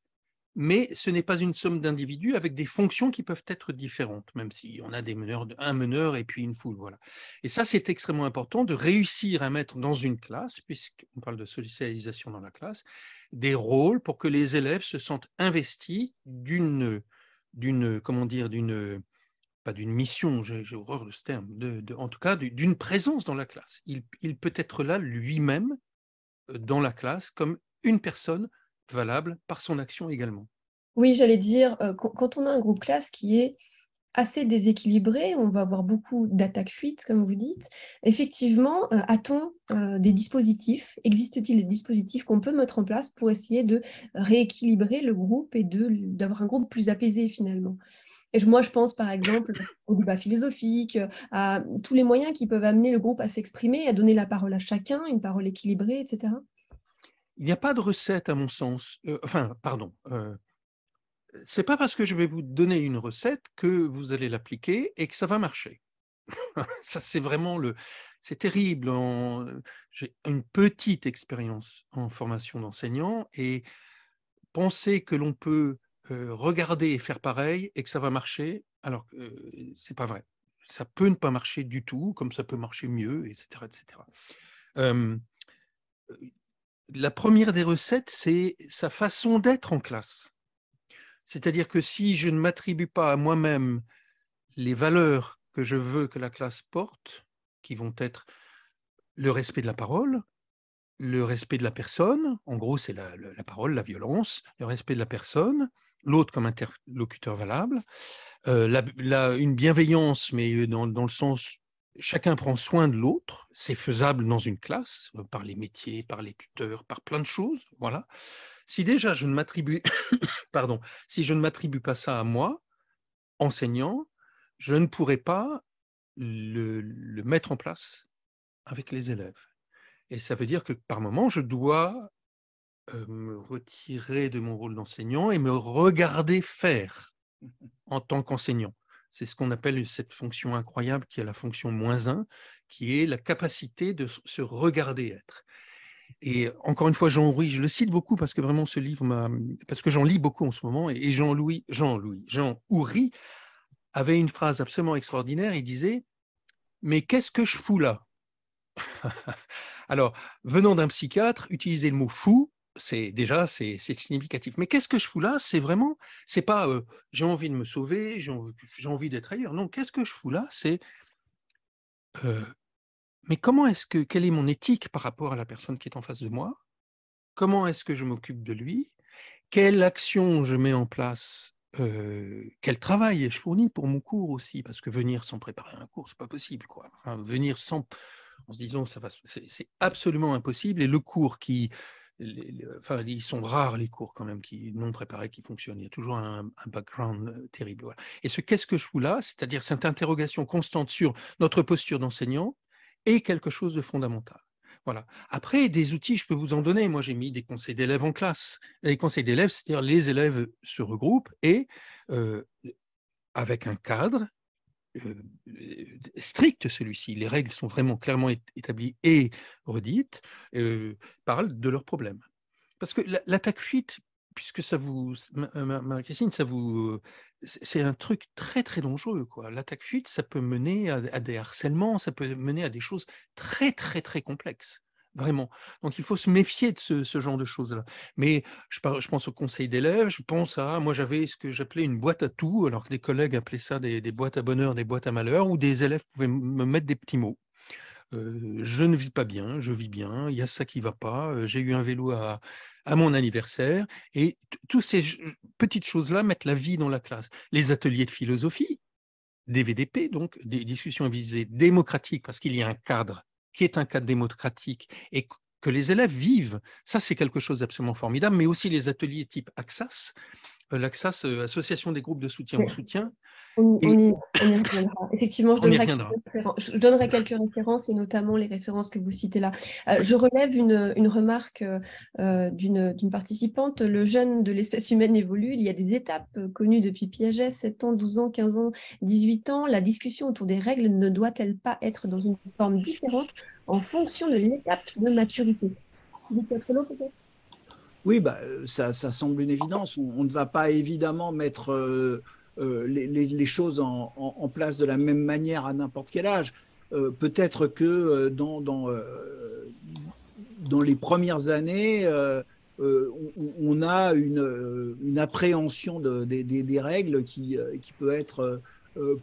mais ce n'est pas une somme d'individus avec des fonctions qui peuvent être différentes, même si on a un meneur et puis une foule. Voilà. Et ça, c'est extrêmement important de réussir à mettre dans une classe, puisqu'on parle de socialisation dans la classe, des rôles pour que les élèves se sentent investis pas d'une mission, j'ai horreur de ce terme, en tout cas d'une présence dans la classe. Il peut être là lui-même dans la classe comme une personne valable par son action également. Oui, j'allais dire, quand on a un groupe classe qui est assez déséquilibré, on va avoir beaucoup d'attaques-fuites, comme vous dites. Effectivement, a-t-on des dispositifs, existe-t-il des dispositifs qu'on peut mettre en place pour essayer de rééquilibrer le groupe et d'avoir un groupe plus apaisé finalement? Et moi, je pense par exemple au débat philosophique, à tous les moyens qui peuvent amener le groupe à s'exprimer, à donner la parole à chacun, une parole équilibrée, etc. Il n'y a pas de recette, à mon sens. C'est pas parce que je vais vous donner une recette que vous allez l'appliquer et que ça va marcher. Ça, c'est terrible. J'ai une petite expérience en formation d'enseignant, et penser que l'on peut regarder et faire pareil et que ça va marcher, alors que c'est pas vrai. Ça peut ne pas marcher du tout, comme ça peut marcher mieux, etc. etc. La première des recettes, c'est sa façon d'être en classe. C'est-à-dire que si je ne m'attribue pas à moi-même les valeurs que je veux que la classe porte, qui vont être le respect de la parole, le respect de la personne, en gros c'est la parole, la violence, le respect de la personne, l'autre comme interlocuteur valable, une bienveillance, mais dans le sens chacun prend soin de l'autre, c'est faisable dans une classe, par les métiers, par les tuteurs, par plein de choses, voilà. Si déjà je ne m'attribue si je ne m'attribue pas ça à moi, enseignant, je ne pourrai pas le mettre en place avec les élèves. Et ça veut dire que par moment, je dois me retirer de mon rôle d'enseignant et me regarder faire en tant qu'enseignant. C'est ce qu'on appelle cette fonction incroyable qui est la fonction -1, qui est la capacité de se regarder être. Et encore une fois, Jean Houry, je le cite beaucoup parce que vraiment ce livre parce que j'en lis beaucoup en ce moment, et Jean Houry avait une phrase absolument extraordinaire, il disait « Mais qu'est-ce que je fous là ?» Alors, venant d'un psychiatre, utiliser le mot « fou », c'est significatif. Mais qu'est-ce que je fous là? C'est vraiment, c'est pas j'ai envie de me sauver, j'ai envie d'être ailleurs. Non, qu'est-ce que je fous là? C'est mais quelle est mon éthique par rapport à la personne qui est en face de moi? Comment est-ce que je m'occupe de lui? Quelle action je mets en place? Quel travail je fournis pour mon cours aussi? Parce que venir sans préparer un cours, c'est pas possible, quoi. Enfin, venir en se disant c'est absolument impossible. Et le cours enfin, ils sont rares les cours quand même qui non préparés qui fonctionnent. Il y a toujours un background terrible. Voilà. Et qu'est-ce que je fous là? C'est-à-dire cette interrogation constante sur notre posture d'enseignant est quelque chose de fondamental. Voilà. Après, des outils, je peux vous en donner. Moi, j'ai mis des conseils d'élèves en classe. Les conseils d'élèves, c'est-à-dire les élèves se regroupent et avec un cadre strict, celui-ci, les règles sont vraiment clairement établies et redites, parlent de leurs problèmes. Parce que l'attaque-fuite, puisque ça vous, Marie-Christine, c'est un truc très très dangereux, quoi. L'attaque-fuite, ça peut mener à des harcèlements, ça peut mener à des choses très très très complexes, vraiment. Donc il faut se méfier de ce genre de choses-là. Mais je pense au conseil d'élèves, moi j'avais ce que j'appelais une boîte à tout, alors que des collègues appelaient ça des boîtes à bonheur, des boîtes à malheur, où des élèves pouvaient me mettre des petits mots. Je ne vis pas bien, je vis bien, il y a ça qui ne va pas, j'ai eu un vélo à mon anniversaire, et toutes ces petites choses-là mettent la vie dans la classe. Les ateliers de philosophie, des VDP, donc des discussions à visée démocratique, parce qu'il y a un cadre qui est un cadre démocratique, et que les élèves vivent, ça c'est quelque chose d'absolument formidable, mais aussi les ateliers type AXAS, l'AXAS, Association des groupes de soutien au soutien. On y reviendra. Effectivement, je donnerai quelques références et notamment les références que vous citez là. Je relève une remarque d'une participante. Le jeune de l'espèce humaine évolue. Il y a des étapes connues depuis Piaget, 7 ans, 12 ans, 15 ans, 18 ans. La discussion autour des règles ne doit-elle pas être dans une forme différente en fonction de l'étape de maturité? Peut-être. Oui, ça semble une évidence. On ne va pas évidemment mettre les choses en place de la même manière à n'importe quel âge. Peut-être que dans les premières années, on a une appréhension des règles qui peut être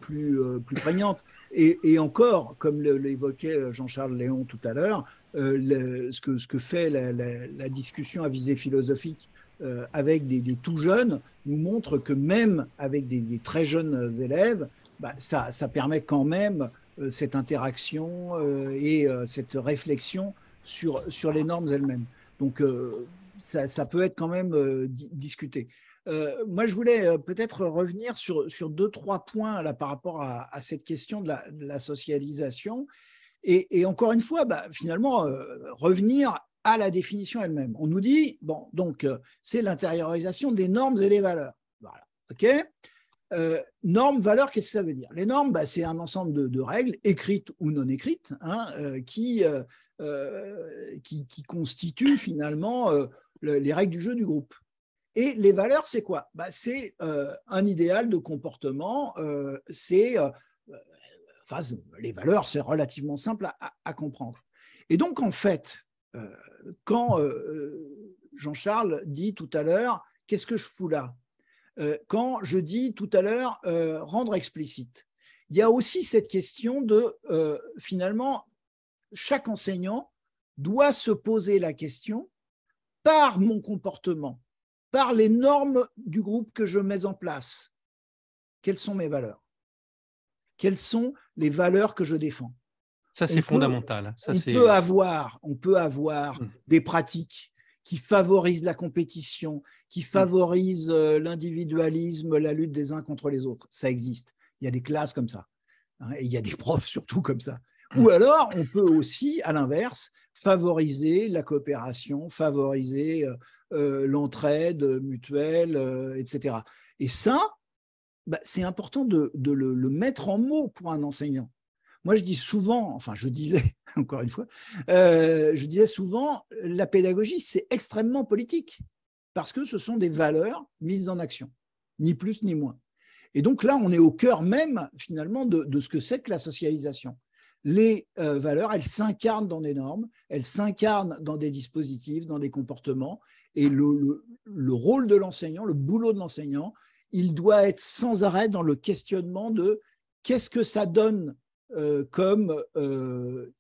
plus prégnante. Et encore, comme l'évoquait Jean-Charles Léon tout à l'heure, ce que fait la discussion à visée philosophique avec des tout jeunes nous montre que même avec des très jeunes élèves, ça permet quand même cette interaction et cette réflexion sur les normes elles-mêmes. Donc, ça peut être quand même discuté. Moi, je voulais peut-être revenir sur 2-3 points là, par rapport à cette question de la socialisation. Et encore une fois, finalement, revenir à la définition elle-même. On nous dit, bon, donc, c'est l'intériorisation des normes et des valeurs. Voilà, OK ? Normes, valeurs, qu'est-ce que ça veut dire? Les normes, c'est un ensemble de règles, écrites ou non écrites, qui constituent finalement les règles du jeu du groupe. Et les valeurs, c'est quoi? C'est un idéal de comportement, les valeurs, c'est relativement simple à comprendre. Et donc, en fait, quand Jean-Charles dit tout à l'heure, qu'est-ce que je fous là? Quand je dis tout à l'heure, rendre explicite, il y a aussi cette question de, finalement, chaque enseignant doit se poser la question, par mon comportement, par les normes du groupe que je mets en place, quelles sont mes valeurs? Quelles sont les valeurs que je défends? Ça, c'est fondamental. On peut avoir des pratiques qui favorisent la compétition, qui favorisent l'individualisme, la lutte des uns contre les autres. Ça existe. Il y a des classes comme ça. Et il y a des profs surtout comme ça. Ou alors, on peut aussi, à l'inverse, favoriser la coopération, favoriser l'entraide mutuelle, etc. Et ça, c'est important de le mettre en mots pour un enseignant. Moi, je disais, encore une fois, je disais souvent, la pédagogie, c'est extrêmement politique, parce que ce sont des valeurs mises en action, ni plus ni moins. Et donc là, on est au cœur même, finalement, de ce que c'est que la socialisation. Les valeurs, elles s'incarnent dans des normes, elles s'incarnent dans des dispositifs, dans des comportements, et le rôle de l'enseignant, le boulot de l'enseignant, il doit être sans arrêt dans le questionnement de qu'est-ce que ça donne comme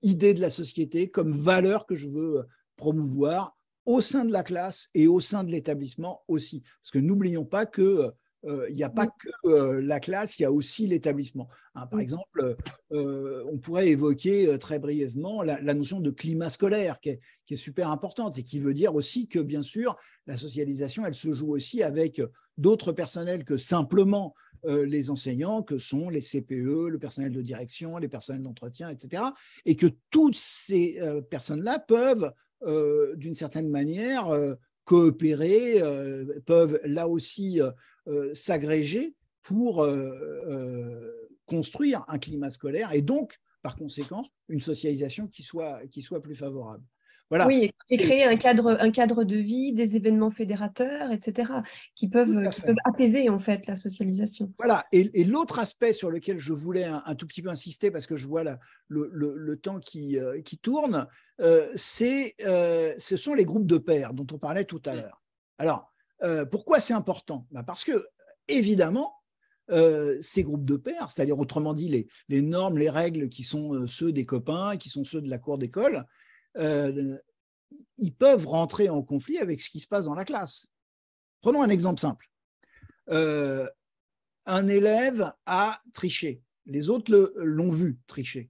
idée de la société, comme valeur que je veux promouvoir au sein de la classe et au sein de l'établissement aussi. Parce que n'oublions pas que il n'y a pas que la classe, il y a aussi l'établissement. Hein, par exemple, on pourrait évoquer très brièvement la notion de climat scolaire qui est super importante et qui veut dire aussi que, bien sûr, la socialisation, elle se joue aussi avec d'autres personnels que simplement les enseignants, que sont les CPE, le personnel de direction, les personnels d'entretien, etc. Et que toutes ces personnes-là peuvent, d'une certaine manière, coopérer, peuvent là aussi s'agréger pour construire un climat scolaire et donc, par conséquent, une socialisation qui soit plus favorable. Voilà. Oui, et créer un cadre de vie, des événements fédérateurs, etc., qui peuvent apaiser en fait la socialisation. Voilà. Et l'autre aspect sur lequel je voulais un tout petit peu insister, parce que je vois le temps qui tourne, ce sont les groupes de pairs dont on parlait tout à l'heure. Alors, pourquoi c'est important? Parce que, évidemment, ces groupes de pairs, c'est-à-dire autrement dit les normes, les règles qui sont ceux des copains, qui sont ceux de la cour d'école, ils peuvent rentrer en conflit avec ce qui se passe dans la classe. Prenons un exemple simple. Un élève a triché. Les autres l'ont vu tricher.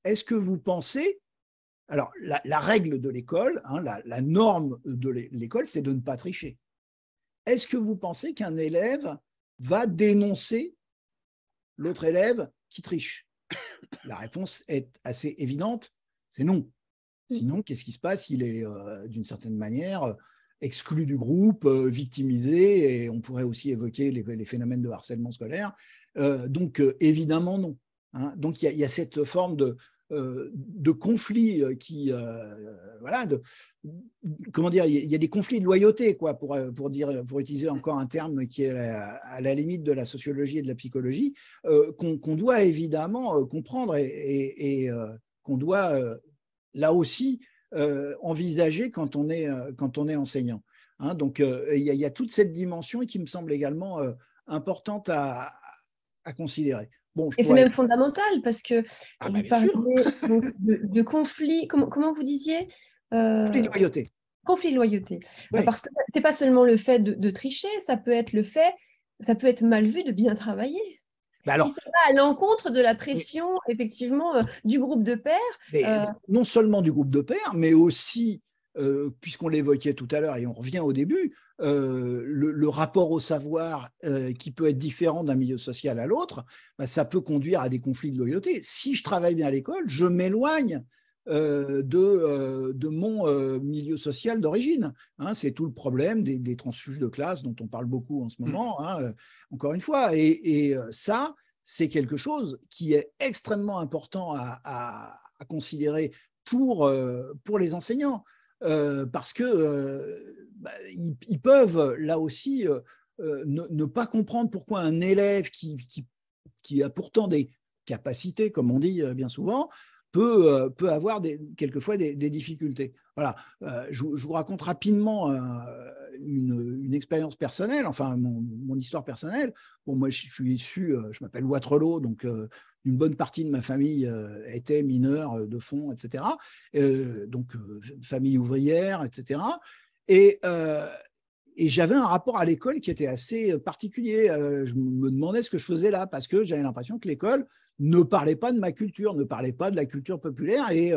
Est-ce que vous pensez… Alors, la règle de l'école, hein, la norme de l'école, c'est de ne pas tricher. Est-ce que vous pensez qu'un élève va dénoncer l'autre élève qui triche? La réponse est assez évidente, c'est non. Sinon, qu'est-ce qui se passe? Il est, d'une certaine manière, exclu du groupe, victimisé, et on pourrait aussi évoquer les phénomènes de harcèlement scolaire. Donc, évidemment, non. Hein. Donc, il y a cette forme de conflit qui… voilà, comment dire, il y a des conflits de loyauté, quoi, pour utiliser encore un terme qui est à la limite de la sociologie et de la psychologie, qu'on doit évidemment comprendre et qu'on doit… là aussi, envisager quand on est enseignant. Hein, donc, il y a toute cette dimension qui me semble également importante à considérer. Bon, et c'est même fondamental parce que vous parlez donc, de conflit, comment vous disiez conflit de loyauté. Conflit de loyauté. Oui. Parce que ce n'est pas seulement le fait de tricher, ça peut être mal vu de bien travailler. Alors, si ça va à l'encontre de la pression, effectivement, du groupe de pairs. Non seulement du groupe de pairs, mais aussi, puisqu'on l'évoquait tout à l'heure et on revient au début, le rapport au savoir qui peut être différent d'un milieu social à l'autre, ça peut conduire à des conflits de loyauté. Si je travaille bien à l'école, je m'éloigne de mon milieu social d'origine. Hein, c'est tout le problème des transfuges de classe dont on parle beaucoup en ce moment, hein, encore une fois. Et ça, c'est quelque chose qui est extrêmement important à considérer pour les enseignants, parce que ils peuvent, là aussi, ne pas comprendre pourquoi un élève qui a pourtant des capacités, comme on dit bien souvent, peut avoir quelquefois des difficultés. Voilà, je vous raconte rapidement une expérience personnelle, enfin mon histoire personnelle. Bon, moi, je suis issu, je m'appelle Watrelot, donc une bonne partie de ma famille était mineure de fond, etc. Donc, famille ouvrière, etc. Et j'avais un rapport à l'école qui était assez particulier. Je me demandais ce que je faisais là, parce que j'avais l'impression que l'école ne parlait pas de ma culture, ne parlait pas de la culture populaire. Et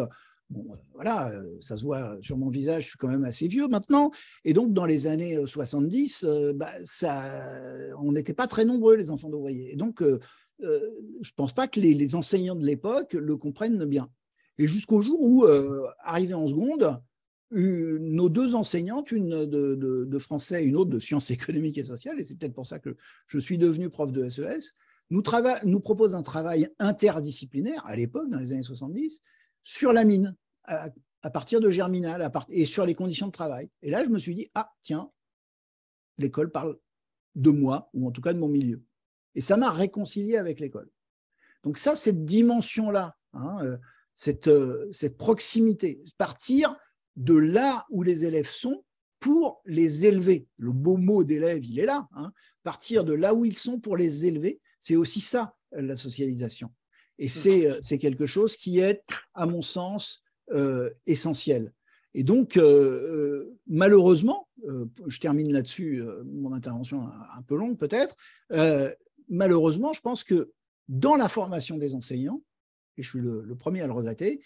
bon, voilà, ça se voit sur mon visage, je suis quand même assez vieux maintenant. Et donc, dans les années 70, on n'était pas très nombreux, les enfants d'ouvriers. Et donc, je ne pense pas que les enseignants de l'époque le comprennent bien. Et jusqu'au jour où, arrivé en seconde, nos deux enseignantes, une de français et une autre de sciences économiques et sociales, et c'est peut-être pour ça que je suis devenu prof de SES, nous propose un travail interdisciplinaire, à l'époque, dans les années 70, sur la mine, à partir de Germinal, et sur les conditions de travail. Et là, je me suis dit, ah, tiens, l'école parle de moi, ou en tout cas de mon milieu. Et ça m'a réconcilié avec l'école. Donc ça, cette dimension-là, hein, cette proximité, partir de là où les élèves sont pour les élever. Le beau mot d'élève, il est là. Hein. Partir de là où ils sont pour les élever, c'est aussi ça, la socialisation. Et c'est quelque chose qui est, à mon sens, essentiel. Et donc, malheureusement, je termine là-dessus, mon intervention un peu longue peut-être, malheureusement, je pense que dans la formation des enseignants, et je suis le premier à le regretter,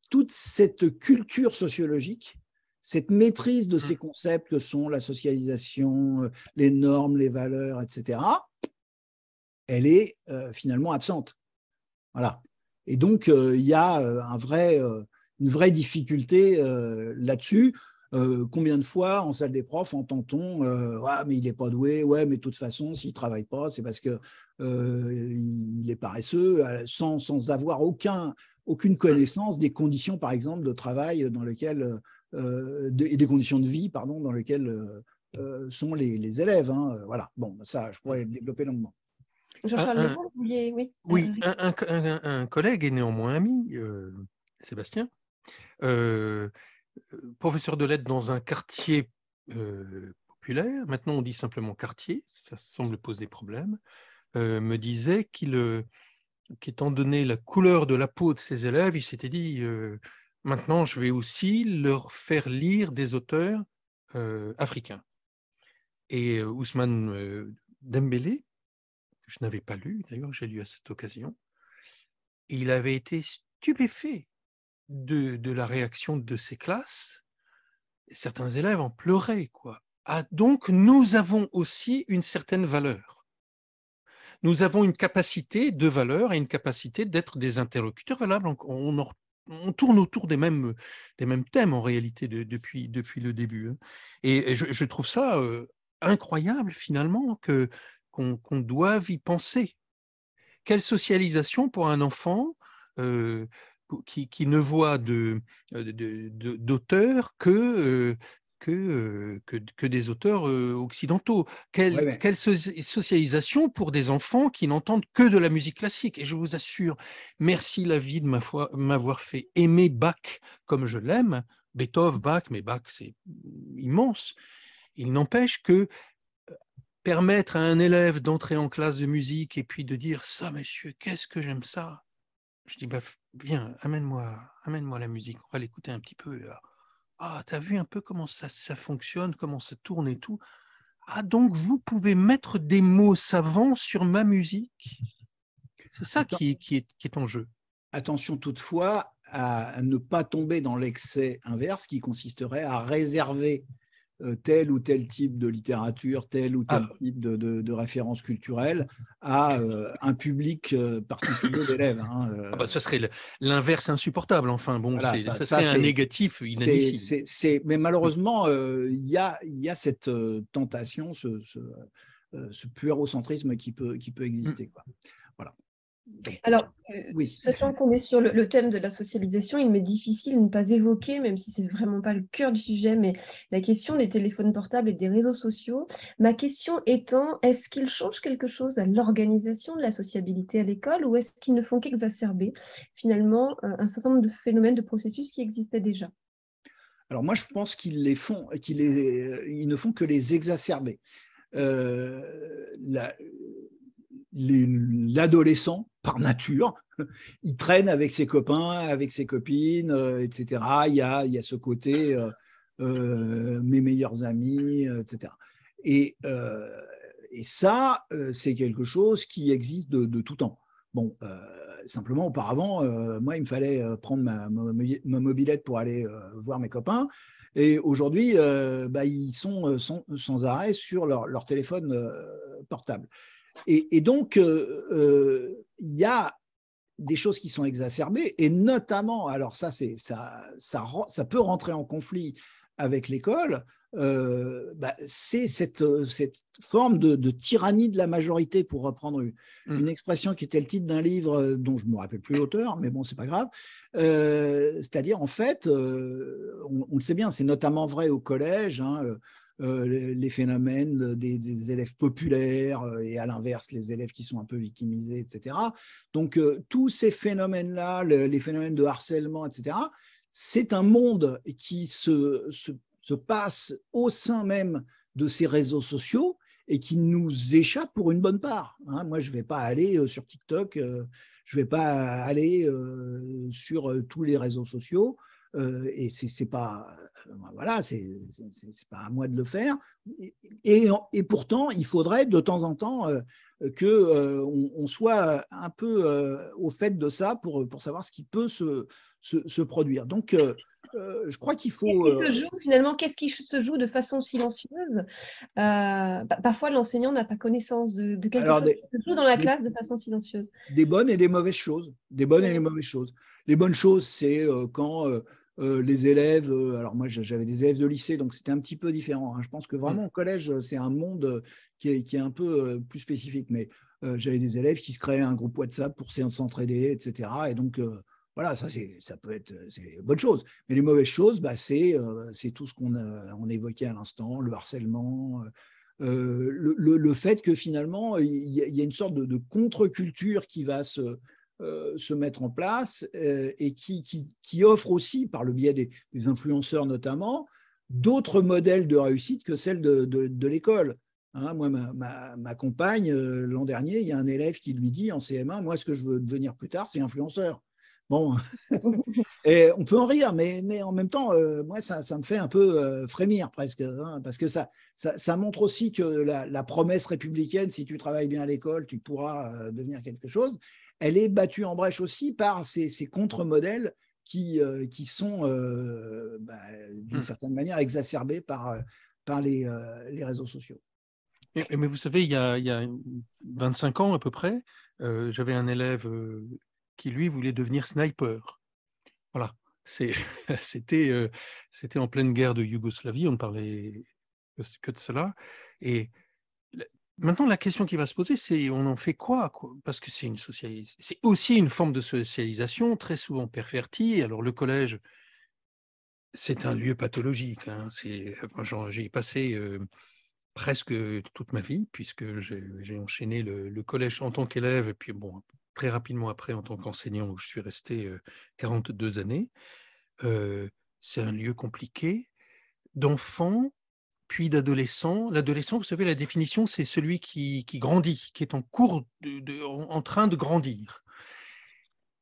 toute cette culture sociologique, cette maîtrise de ces concepts que sont la socialisation, les normes, les valeurs, etc., elle est finalement absente. Voilà. Et donc, il y a une vraie difficulté là-dessus. Combien de fois en salle des profs entend-on ouais, mais il n'est pas doué, ouais, mais de toute façon, s'il ne travaille pas, c'est parce qu'il est paresseux, sans avoir aucune connaissance des conditions, par exemple, de travail dans lesquelles, et des conditions de vie, pardon, dans lesquelles sont les élèves. Hein. Voilà. Bon, ça, je pourrais développer longuement. Jean-Charles Lebon, vous vouliez… Oui, oui, un collègue et néanmoins ami, Sébastien, professeur de lettres dans un quartier populaire, maintenant on dit simplement quartier, ça semble poser problème, me disait qu'étant donné la couleur de la peau de ses élèves, il s'était dit maintenant je vais aussi leur faire lire des auteurs africains. Et Ousmane Dembélé, que je n'avais pas lu, d'ailleurs j'ai lu à cette occasion, et il avait été stupéfait de la réaction de ses classes. Certains élèves en pleuraient, quoi. Ah, donc, nous avons aussi une certaine valeur. Nous avons une capacité de valeur et une capacité d'être des interlocuteurs valables. On tourne autour des mêmes thèmes, en réalité, depuis le début. Hein. Et je trouve ça incroyable, finalement, qu'on doive y penser. Quelle socialisation pour un enfant qui ne voit d'auteurs que des auteurs occidentaux. Quelle socialisation pour des enfants qui n'entendent que de la musique classique. Et je vous assure, merci la vie de m'avoir fait aimer Bach comme je l'aime, Beethoven, Bach, mais Bach c'est immense. Il n'empêche que permettre à un élève d'entrer en classe de musique et puis de dire « ça, monsieur, qu'est-ce que j'aime ça ?» Je dis bah, « viens, amène-moi la musique, on va l'écouter un petit peu. » Ah, t'as vu un peu comment ça fonctionne, comment ça tourne et tout. Ah, donc vous pouvez mettre des mots savants sur ma musique. C'est ça qui est en jeu. Attention toutefois à ne pas tomber dans l'excès inverse qui consisterait à réserver tel ou tel type de littérature, tel ou tel type de référence culturelle à un public particulier d'élèves. Hein, ça serait l'inverse insupportable. Enfin, bon, voilà, ça serait un négatif inadmissible. Mais malheureusement, il y a cette tentation, ce puérocentrisme qui peut exister. Quoi. Voilà. Alors, oui. Sachant qu'on est sur le thème de la socialisation, il m'est difficile de ne pas évoquer, même si ce n'est vraiment pas le cœur du sujet, mais la question des téléphones portables et des réseaux sociaux. Ma question étant, est-ce qu'ils changent quelque chose à l'organisation de la sociabilité à l'école ou est-ce qu'ils ne font qu'exacerber finalement un certain nombre de phénomènes, de processus qui existaient déjà? Alors moi, je pense qu'ils ne font que les exacerber. L'adolescent, par nature, il traîne avec ses copains, avec ses copines, etc. Il y a ce côté mes meilleurs amis, etc. Et ça, c'est quelque chose qui existe de tout temps. Bon, simplement, auparavant, moi, il me fallait prendre ma mobilette pour aller voir mes copains. Et aujourd'hui, ils sont sans arrêt sur leur téléphone portable. Et donc, il y a des choses qui sont exacerbées, et notamment, alors ça peut rentrer en conflit avec l'école, c'est cette forme de tyrannie de la majorité, pour reprendre une expression qui était le titre d'un livre dont je ne me rappelle plus l'auteur, mais bon, c'est pas grave. C'est-à-dire, en fait, on le sait bien, c'est notamment vrai au collège, hein, les phénomènes des élèves populaires et à l'inverse, les élèves qui sont un peu victimisés, etc. Donc, tous ces phénomènes-là, les phénomènes de harcèlement, etc., c'est un monde qui se passe au sein même de ces réseaux sociaux et qui nous échappe pour une bonne part. Hein. Moi, je ne vais pas aller sur TikTok, je Je ne vais pas aller sur tous les réseaux sociaux et c'est pas voilà, c'est pas à moi de le faire. Et pourtant, il faudrait de temps en temps que on soit un peu au fait de ça pour savoir ce qui peut se produire. Donc, je crois qu'il faut. Qu'est-ce qui se joue finalement? Qu'est-ce qui se joue de façon silencieuse? Parfois, l'enseignant n'a pas connaissance de quelque chose qui se joue dans la classe de façon silencieuse. Des bonnes et des mauvaises choses. Des bonnes et des mauvaises choses. Les bonnes choses, c'est quand les élèves. Alors moi, j'avais des élèves de lycée, donc c'était un petit peu différent. Hein. Je pense que vraiment au collège, c'est un monde qui est un peu plus spécifique. Mais j'avais des élèves qui se créaient un groupe WhatsApp pour s'entraider, etc. Et donc voilà, ça peut être c'est une bonne chose. Mais les mauvaises choses, bah, c'est tout ce on évoquait à l'instant, le harcèlement, le fait que finalement, il y a une sorte de contre-culture qui va se mettre en place et qui offre aussi, par le biais des influenceurs notamment, d'autres modèles de réussite que celle de l'école. Hein, moi, ma compagne, l'an dernier, il y a un élève qui lui dit en CM1, moi, ce que je veux devenir plus tard, c'est influenceur. Bon, et on peut en rire, mais en même temps, moi, ça me fait un peu frémir presque, hein, parce que ça montre aussi que la promesse républicaine, si tu travailles bien à l'école, tu pourras devenir quelque chose, elle est battue en brèche aussi par ces contre-modèles qui sont, d'une certaine manière, exacerbés par les réseaux sociaux. Mais vous savez, il y a 25 ans à peu près, j'avais un élève qui, lui, voulait devenir sniper. Voilà. C'était en pleine guerre de Yougoslavie, on ne parlait que de cela. Et maintenant, la question qui va se poser, c'est on en fait quoi? Parce que c'est aussi une forme de socialisation très souvent pervertie. Alors, le collège, c'est un lieu pathologique. Hein. J'y ai passé presque toute ma vie, puisque j'ai enchaîné le collège en tant qu'élève, et puis bon, très rapidement après en tant qu'enseignant, où je suis resté 42 années. C'est un lieu compliqué d'enfants, puis d'adolescents. L'adolescent, vous savez, la définition, c'est celui qui grandit, qui est en cours, en train de grandir.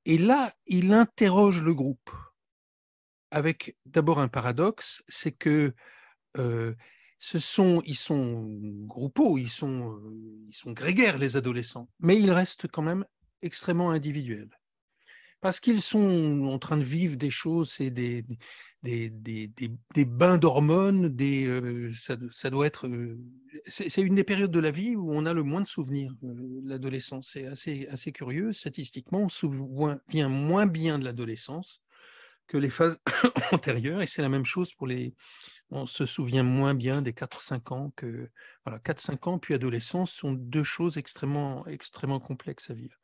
Et là, il interroge le groupe avec d'abord un paradoxe, c'est que ils sont groupaux, ils sont grégaires, les adolescents, mais ils restent quand même extrêmement individuels. Parce qu'ils sont en train de vivre des choses, c'est des bains d'hormones, ça doit être. C'est une des périodes de la vie où on a le moins de souvenirs. L'adolescence, c'est assez curieux. Statistiquement, on se souvient moins bien de l'adolescence que les phases antérieures, et c'est la même chose pour on se souvient moins bien des 4-5 ans que. Voilà, 4-5 ans puis adolescence sont deux choses extrêmement, extrêmement complexes à vivre.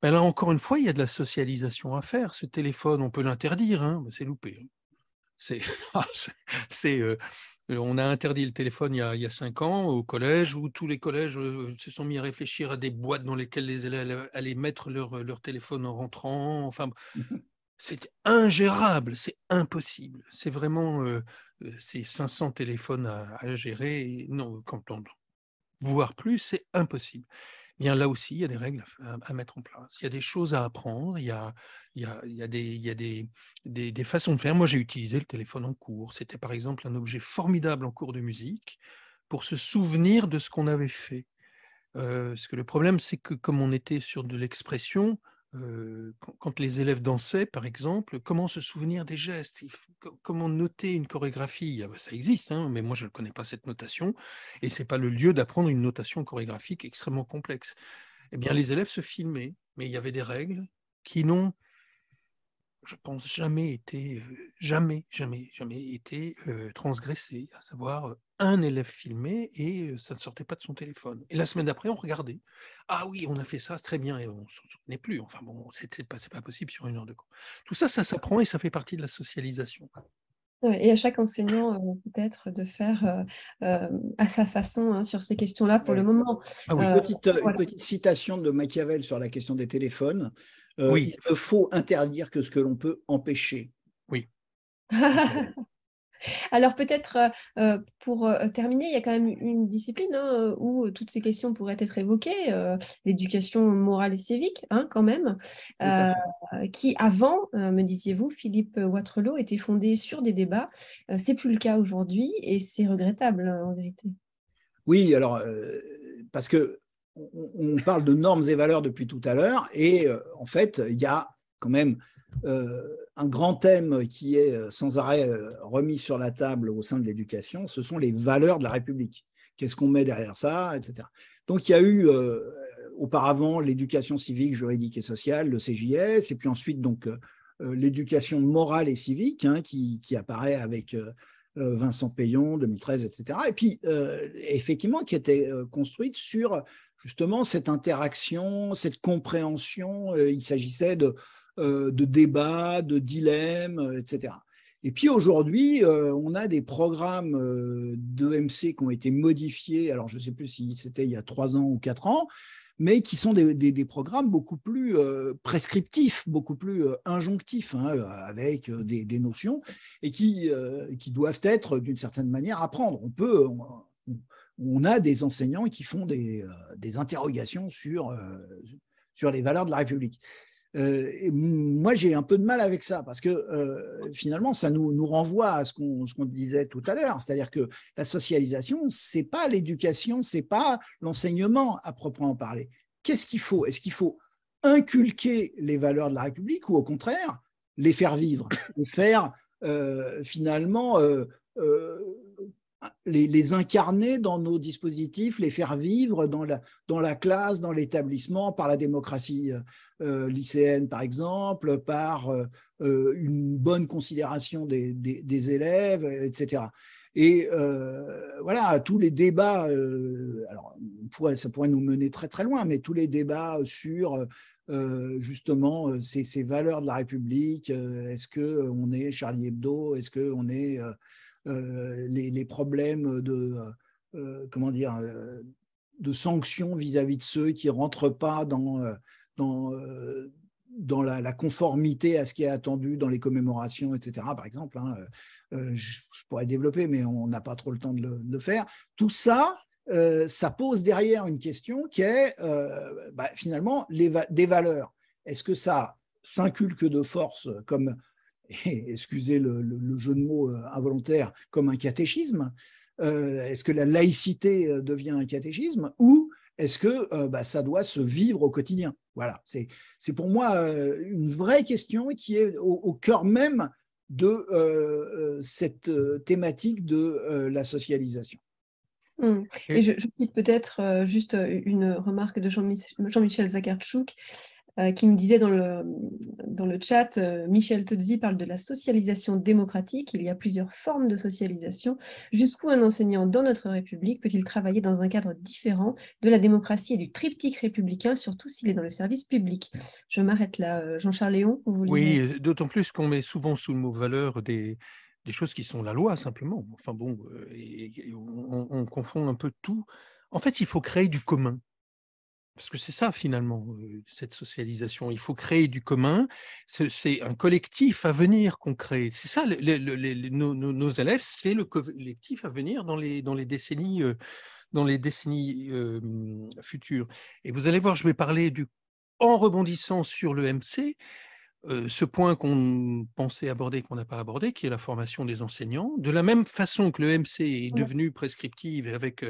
Ben là, encore une fois, il y a de la socialisation à faire. Ce téléphone, on peut l'interdire, hein, c'est loupé. On a interdit le téléphone il y a 5 ans au collège, où tous les collèges se sont mis à réfléchir à des boîtes dans lesquelles les élèves allaient mettre leur téléphone en rentrant. Enfin, c'est ingérable, c'est impossible. C'est vraiment ces 500 téléphones à gérer. Et non, voire plus, c'est impossible. Bien, là aussi, il y a des règles à mettre en place. Il y a des choses à apprendre, il y a des façons de faire. Moi, j'ai utilisé le téléphone en cours. C'était par exemple un objet formidable en cours de musique pour se souvenir de ce qu'on avait fait. Parce que le problème, c'est que comme on était sur de l'expression, quand les élèves dansaient, par exemple, comment se souvenir des gestes? Comment noter une chorégraphie? Ça existe, hein, mais moi, je ne connais pas cette notation, et ce n'est pas le lieu d'apprendre une notation chorégraphique extrêmement complexe. Eh bien, les élèves se filmaient, mais il y avait des règles qui n'ont, je pense, jamais été transgressées, à savoir un élève filmé et ça ne sortait pas de son téléphone. Et la semaine d'après, on regardait. Ah oui, on a fait ça, c'est très bien, et on ne s'en souvenait plus. Enfin bon, c'est pas possible sur une heure de cours. Tout ça, ça s'apprend et ça fait partie de la socialisation. Ouais, et à chaque enseignant, peut-être, de faire à sa façon, hein, sur ces questions-là pour le moment. Ah oui. Une petite citation de Machiavel sur la question des téléphones. Oui. Il ne faut interdire que ce que l'on peut empêcher. Oui. Alors peut-être pour terminer, il y a quand même une discipline où toutes ces questions pourraient être évoquées, l'éducation morale et civique, hein, quand même, Tout à fait. qui avant, me disiez-vous, Philippe Wattrelos, était fondée sur des débats. C'est plus le cas aujourd'hui et c'est regrettable en vérité. Oui, alors, parce que on parle de normes et valeurs depuis tout à l'heure, et en fait, il y a quand même un grand thème qui est sans arrêt remis sur la table au sein de l'éducation, ce sont les valeurs de la République. Qu'est-ce qu'on met derrière ça, etc. Donc, il y a eu auparavant l'éducation civique, juridique et sociale, le CJS, et puis ensuite donc l'éducation morale et civique, hein, qui apparaît avec Vincent Payon, 2013, etc. Et puis, effectivement, qui était construite sur justement cette interaction, cette compréhension. Il s'agissait de débats, de dilemmes, etc. Et puis aujourd'hui, on a des programmes d'EMC qui ont été modifiés. Alors, je ne sais plus si c'était il y a 3 ans ou 4 ans, mais qui sont des programmes beaucoup plus prescriptifs, beaucoup plus injonctifs, hein, avec des notions, et qui doivent être, d'une certaine manière, à prendre. On a des enseignants qui font des interrogations sur les valeurs de la République. Et moi, j'ai un peu de mal avec ça, parce que finalement, ça nous renvoie à ce qu'on disait tout à l'heure, c'est-à-dire que la socialisation, c'est pas l'éducation, c'est pas l'enseignement à proprement parler. Qu'est-ce qu'il faut? Est-ce qu'il faut inculquer les valeurs de la République, ou au contraire, les faire vivre, les faire finalement les incarner dans nos dispositifs, les faire vivre dans la classe, dans l'établissement, par la démocratie lycéenne, par exemple, par une bonne considération des élèves, etc. Et voilà, tous les débats, alors ça pourrait nous mener très très loin, mais tous les débats sur justement ces valeurs de la République, est-ce qu'on est Charlie Hebdo, est-ce qu'on est les problèmes comment dire, de sanctions vis-à-vis de ceux qui ne rentrent pas dans la conformité à ce qui est attendu dans les commémorations, etc., par exemple. Hein, je pourrais développer, mais on n'a pas trop le temps de le faire. Tout ça, ça pose derrière une question qui est finalement des valeurs. Est-ce que ça s'inculque de force comme, et excusez le jeu de mots involontaire, comme un catéchisme? Est-ce que la laïcité devient un catéchisme, ou est-ce que ça doit se vivre au quotidien? Voilà, c'est pour moi une vraie question qui est au cœur même de cette thématique de la socialisation. Et je cite peut-être juste une remarque de Jean-Michel Zakartchouk, qui me disait dans le chat, Michel Tozzi parle de la socialisation démocratique. Il y a plusieurs formes de socialisation. Jusqu'où un enseignant dans notre République peut-il travailler dans un cadre différent de la démocratie et du triptyque républicain, surtout s'il est dans le service public? Je m'arrête là. Jean-Charles Léon, vous voulez... Oui, d'autant plus qu'on met souvent sous le mot valeur des choses qui sont la loi, simplement. Enfin bon, on confond un peu tout. En fait, il faut créer du commun. Parce que c'est ça, finalement, cette socialisation. Il faut créer du commun. C'est un collectif à venir qu'on crée. C'est ça, nos élèves, c'est le collectif à venir dans les décennies, futures. Et vous allez voir, je vais parler en rebondissant sur le MC, ce point qu'on pensait aborder, qu'on n'a pas abordé, qui est la formation des enseignants. De la même façon que le MC est devenu prescriptive avec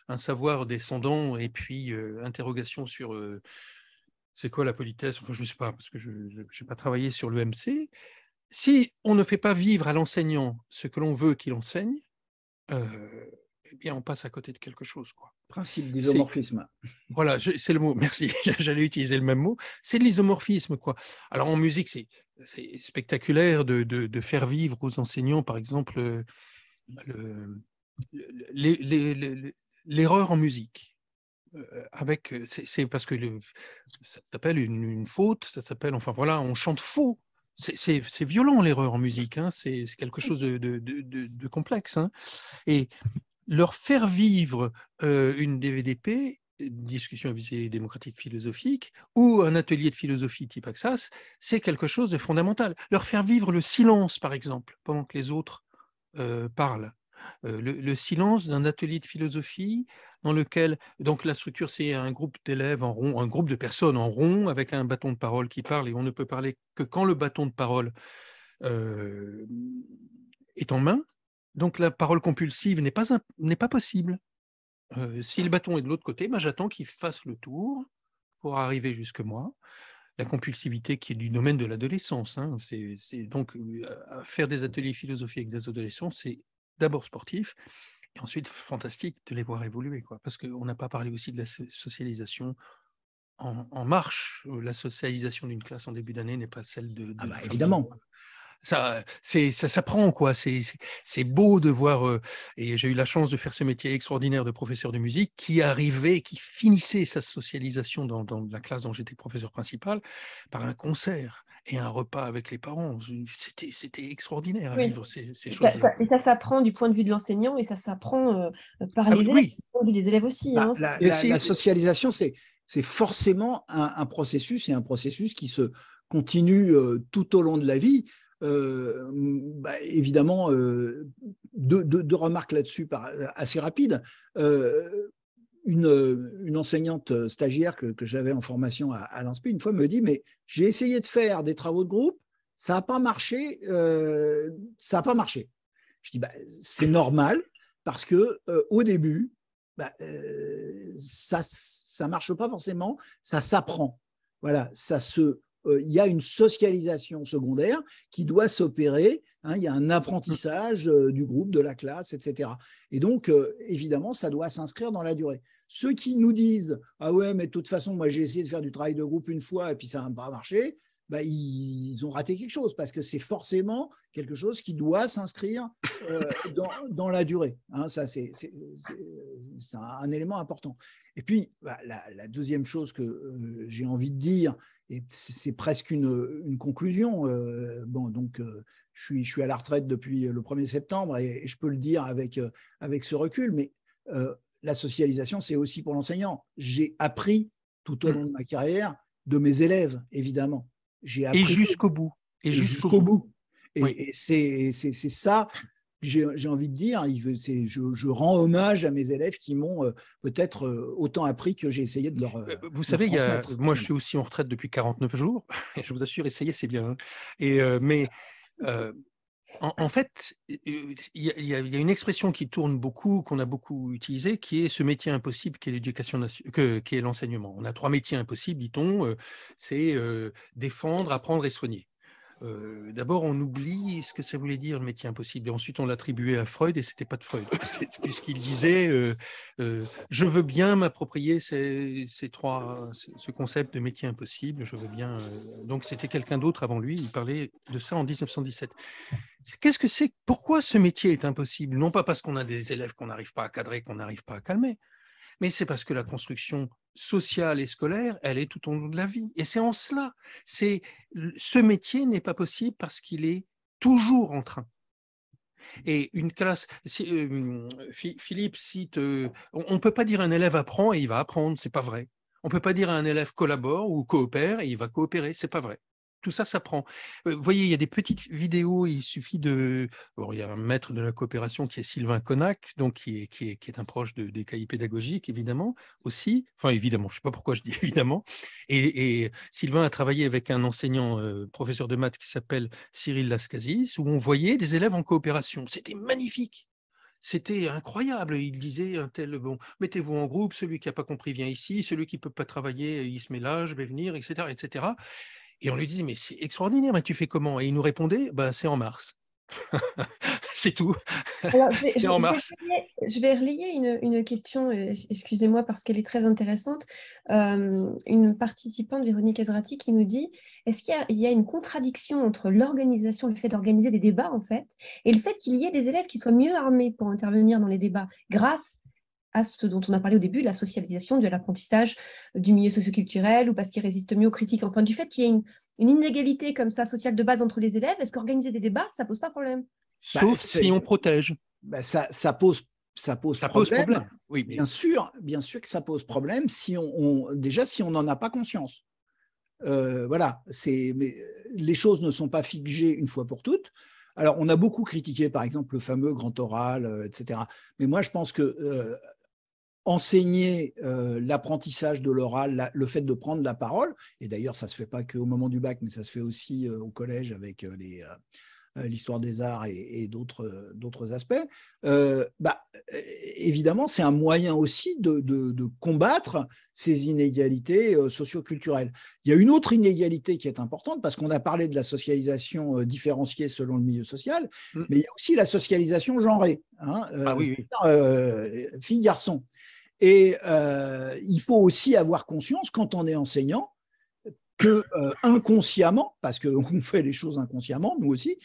un savoir descendant et puis interrogation sur c'est quoi la politesse, enfin, je ne sais pas, parce que je n'ai pas travaillé sur le MC. Si on ne fait pas vivre à l'enseignant ce que l'on veut qu'il enseigne, eh bien, on passe à côté de quelque chose, quoi. Principe d'isomorphisme. Voilà, c'est le mot, merci, j'allais utiliser le même mot. C'est de l'isomorphisme, quoi. Alors, en musique, c'est spectaculaire de faire vivre aux enseignants, par exemple, l'erreur en musique. C'est parce que ça s'appelle une faute, ça s'appelle, enfin voilà, on chante faux. C'est violent, l'erreur en musique, hein, c'est quelque chose de complexe. Hein. Et leur faire vivre une DVDP, discussion à visée démocratique philosophique, ou un atelier de philosophie type Axas, c'est quelque chose de fondamental. Leur faire vivre le silence, par exemple, pendant que les autres parle. Le silence d'un atelier de philosophie dans lequel, donc la structure, c'est un groupe d'élèves en rond, un groupe de personnes en rond avec un bâton de parole qui parle, et on ne peut parler que quand le bâton de parole est en main. Donc la parole compulsive n'est pas possible. Si le bâton est de l'autre côté, j'attends qu'il fasse le tour pour arriver jusque moi. La compulsivité qui est du domaine de l'adolescence. Hein. C'est donc faire des ateliers philosophiques avec des adolescents, c'est d'abord sportif, et ensuite fantastique de les voir évoluer, quoi. Parce qu'on n'a pas parlé aussi de la socialisation en marche. La socialisation d'une classe en début d'année n'est pas celle de évidemment. Ça s'apprend, quoi. C'est beau de voir, et j'ai eu la chance de faire ce métier extraordinaire de professeur de musique, qui arrivait, qui finissait sa socialisation dans la classe dont j'étais professeur principal par un concert et un repas avec les parents. C'était extraordinaire à vivre ces choses-là. Et ça s'apprend du point de vue de l'enseignant, et ça s'apprend par les élèves, du point de vue des élèves aussi. Hein. La socialisation, c'est forcément un processus, et un processus qui se continue tout au long de la vie. Évidemment, deux remarques là-dessus assez rapides. Une enseignante stagiaire que j'avais en formation à l'INSPI, une fois me dit, mais j'ai essayé de faire des travaux de groupe, ça n'a pas marché. Ça n'a pas marché. Je dis, c'est normal, parce que au début, ça ne marche pas forcément, ça s'apprend. Voilà, il y a une socialisation secondaire qui doit s'opérer, hein, il y a un apprentissage du groupe, de la classe, etc. Et donc, évidemment, ça doit s'inscrire dans la durée. Ceux qui nous disent « Ah ouais, mais de toute façon, moi j'ai essayé de faire du travail de groupe une fois et puis ça n'a pas marché », ils ont raté quelque chose, parce que c'est forcément quelque chose qui doit s'inscrire dans la durée. Hein, ça, c'est un élément important. Et puis, la deuxième chose que j'ai envie de dire, et c'est presque une conclusion, je suis à la retraite depuis le 1er septembre, et je peux le dire avec ce recul, mais la socialisation, c'est aussi pour l'enseignant. J'ai appris tout au long de ma carrière de mes élèves, évidemment. Et jusqu'au bout. Et jusqu'au bout. Et c'est ça, j'ai envie de dire, je rends hommage à mes élèves qui m'ont peut-être autant appris que j'ai essayé de leur Vous savez, transmettre. Moi je suis aussi en retraite depuis 49 jours, et je vous assure, essayer c'est bien. En fait, il y a une expression qui tourne beaucoup, qu'on a beaucoup utilisée, qui est ce métier impossible qui est l'éducation, qui est l'enseignement. On a 3 métiers impossibles, dit-on, c'est défendre, apprendre et soigner. D'abord, on oublie ce que ça voulait dire, le métier impossible, et ensuite on l'attribuait à Freud, et ce n'était pas de Freud, puisqu'il disait je veux bien m'approprier ce concept de métier impossible, je veux bien. Donc c'était quelqu'un d'autre avant lui, il parlait de ça en 1917. Qu'est-ce que c'est? Pourquoi ce métier est impossible? Non pas parce qu'on a des élèves qu'on n'arrive pas à cadrer, qu'on n'arrive pas à calmer, mais c'est parce que la construction sociale et scolaire, elle est tout au long de la vie. Et c'est en cela. Ce métier n'est pas possible parce qu'il est toujours en train. Et une classe, Philippe cite, on ne peut pas dire un élève apprend et il va apprendre, c'est pas vrai. On ne peut pas dire à un élève collabore ou coopère et il va coopérer, c'est pas vrai. Tout ça s'apprend. Vous voyez, il y a des petites vidéos, il suffit de... Bon, il y a un maître de la coopération qui est Sylvain Connac, donc qui est un proche des cahiers pédagogiques, évidemment, aussi. Enfin, évidemment, je ne sais pas pourquoi je dis évidemment. Et Sylvain a travaillé avec un enseignant, professeur de maths qui s'appelle Cyril Lascasis, où on voyait des élèves en coopération. C'était magnifique. C'était incroyable. Il disait un tel, bon, mettez-vous en groupe, celui qui n'a pas compris vient ici, celui qui ne peut pas travailler, il se met là, je vais venir, etc., etc. Et on lui disait, mais c'est extraordinaire, mais tu fais comment? Et il nous répondait, c'est en mars. C'est tout. Alors, je vais relayer une question, excusez-moi, parce qu'elle est très intéressante. Une participante, Véronique Ezrati, qui nous dit, est-ce qu'il y a une contradiction entre l'organisation, le fait d'organiser des débats, en fait, et le fait qu'il y ait des élèves qui soient mieux armés pour intervenir dans les débats, grâce à ce dont on a parlé au début, la socialisation, de l'apprentissage du milieu socioculturel, ou parce qu'ils résistent mieux aux critiques, enfin du fait qu'il y ait une inégalité comme ça sociale de base entre les élèves, est-ce qu'organiser des débats, ça pose pas problème? Sauf si on protège. Ça pose problème. Oui, mais... bien sûr que ça pose problème si déjà si on n'en a pas conscience. Voilà, mais les choses ne sont pas figées une fois pour toutes. Alors, on a beaucoup critiqué, par exemple, le fameux grand oral, etc. Mais moi, je pense que enseigner l'apprentissage de l'oral, le fait de prendre la parole, et d'ailleurs, ça ne se fait pas qu'au moment du bac, mais ça se fait aussi au collège avec l'histoire des arts et d'autres aspects, évidemment, c'est un moyen aussi de combattre ces inégalités socioculturelles. Il y a une autre inégalité qui est importante, parce qu'on a parlé de la socialisation différenciée selon le milieu social, mais il y a aussi la socialisation genrée, hein, oui. filles-garçons. Et il faut aussi avoir conscience, quand on est enseignant, que inconsciemment, parce qu'on fait les choses inconsciemment, nous aussi,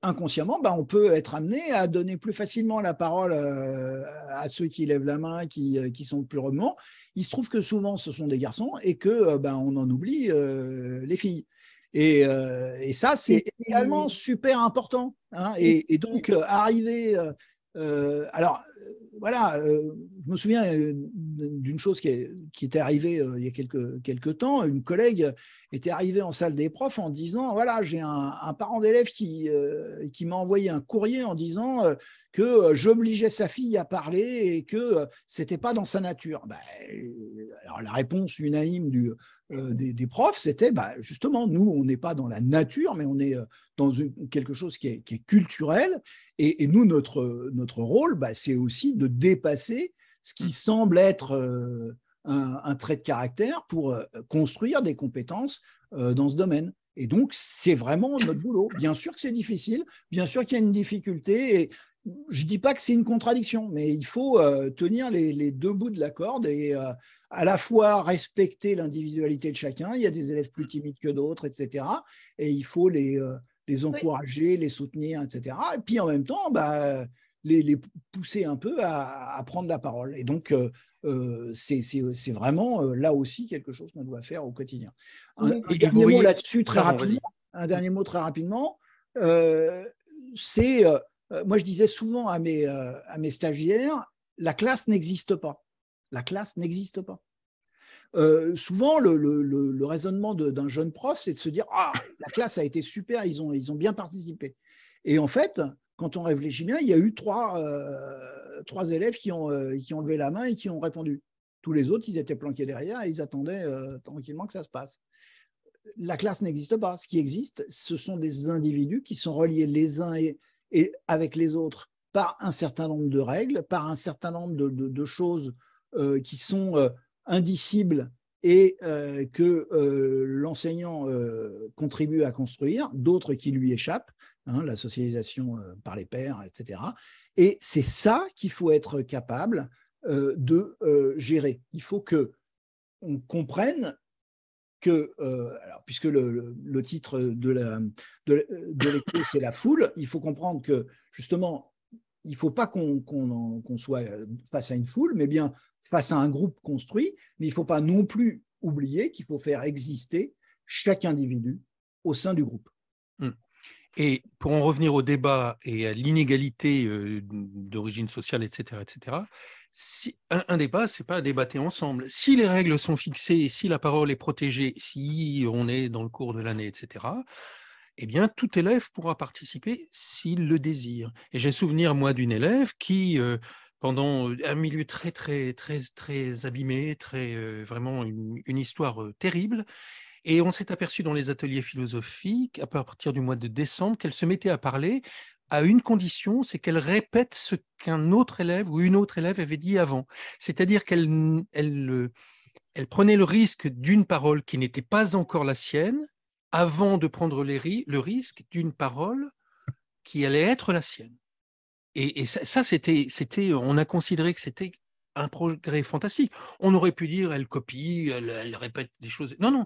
inconsciemment, on peut être amené à donner plus facilement la parole à ceux qui lèvent la main, qui sont le plus remuants. Il se trouve que souvent, ce sont des garçons et que on en oublie les filles. Et ça, c'est également super important, hein. Et donc, arriver… alors, voilà, je me souviens d'une chose qui était arrivée il y a quelques temps. Une collègue était arrivée en salle des profs en disant, voilà, j'ai un parent d'élève qui m'a envoyé un courrier en disant que j'obligeais sa fille à parler et que c'était pas dans sa nature. Alors la réponse unanime des profs, c'était justement, nous, on n'est pas dans la nature, mais on est dans quelque chose qui est culturel. Et nous, notre rôle, c'est aussi de dépasser ce qui semble être un trait de caractère pour construire des compétences dans ce domaine. Et donc, c'est vraiment notre boulot. Bien sûr que c'est difficile, bien sûr qu'il y a une difficulté. Et je ne dis pas que c'est une contradiction, mais il faut tenir les deux bouts de la corde et à la fois respecter l'individualité de chacun. Il y a des élèves plus timides que d'autres, etc. Et il faut les encourager, les soutenir, etc. Et puis en même temps, les pousser un peu à prendre la parole. Et donc, c'est vraiment là aussi quelque chose qu'on doit faire au quotidien. Un dernier mot là-dessus, très rapidement. Un dernier mot très rapidement. C'est, moi, je disais souvent à mes stagiaires, la classe n'existe pas. La classe n'existe pas. Souvent, le raisonnement d'un jeune prof, c'est de se dire « Ah, la classe a été super, ils ont bien participé. » Et en fait, quand on réfléchit bien, il y a eu trois élèves qui ont levé la main et qui ont répondu. Tous les autres, ils étaient planqués derrière et ils attendaient tranquillement que ça se passe. La classe n'existe pas. Ce qui existe, ce sont des individus qui sont reliés les uns et avec les autres par un certain nombre de règles, par un certain nombre de choses qui sont indicibles et que l'enseignant contribue à construire, d'autres qui lui échappent, hein, la socialisation par les pairs, etc. Et c'est ça qu'il faut être capable de gérer. Il faut qu'on comprenne que, alors, puisque le titre de l'écho, c'est la foule, il faut comprendre que, justement, il ne faut pas qu'on soit face à une foule, mais bien face à un groupe construit, mais il ne faut pas non plus oublier qu'il faut faire exister chaque individu au sein du groupe. Et pour en revenir au débat et à l'inégalité d'origine sociale, etc., un débat, ce n'est pas à débattre ensemble. Si les règles sont fixées, si la parole est protégée, si on est dans le cours de l'année, etc., eh bien, tout élève pourra participer s'il le désire. Et j'ai souvenir, moi, d'une élève qui, pendant un milieu très, très, très, très abîmé, vraiment une histoire terrible, et on s'est aperçu dans les ateliers philosophiques, à partir du mois de décembre, qu'elle se mettait à parler à une condition, c'est qu'elle répète ce qu'un autre élève ou une autre élève avait dit avant. C'est-à-dire qu'elle prenait le risque d'une parole qui n'était pas encore la sienne, avant de prendre le risque d'une parole qui allait être la sienne. Et ça c'était, on a considéré que c'était un progrès fantastique. On aurait pu dire, elle copie, elle répète des choses. Non, non,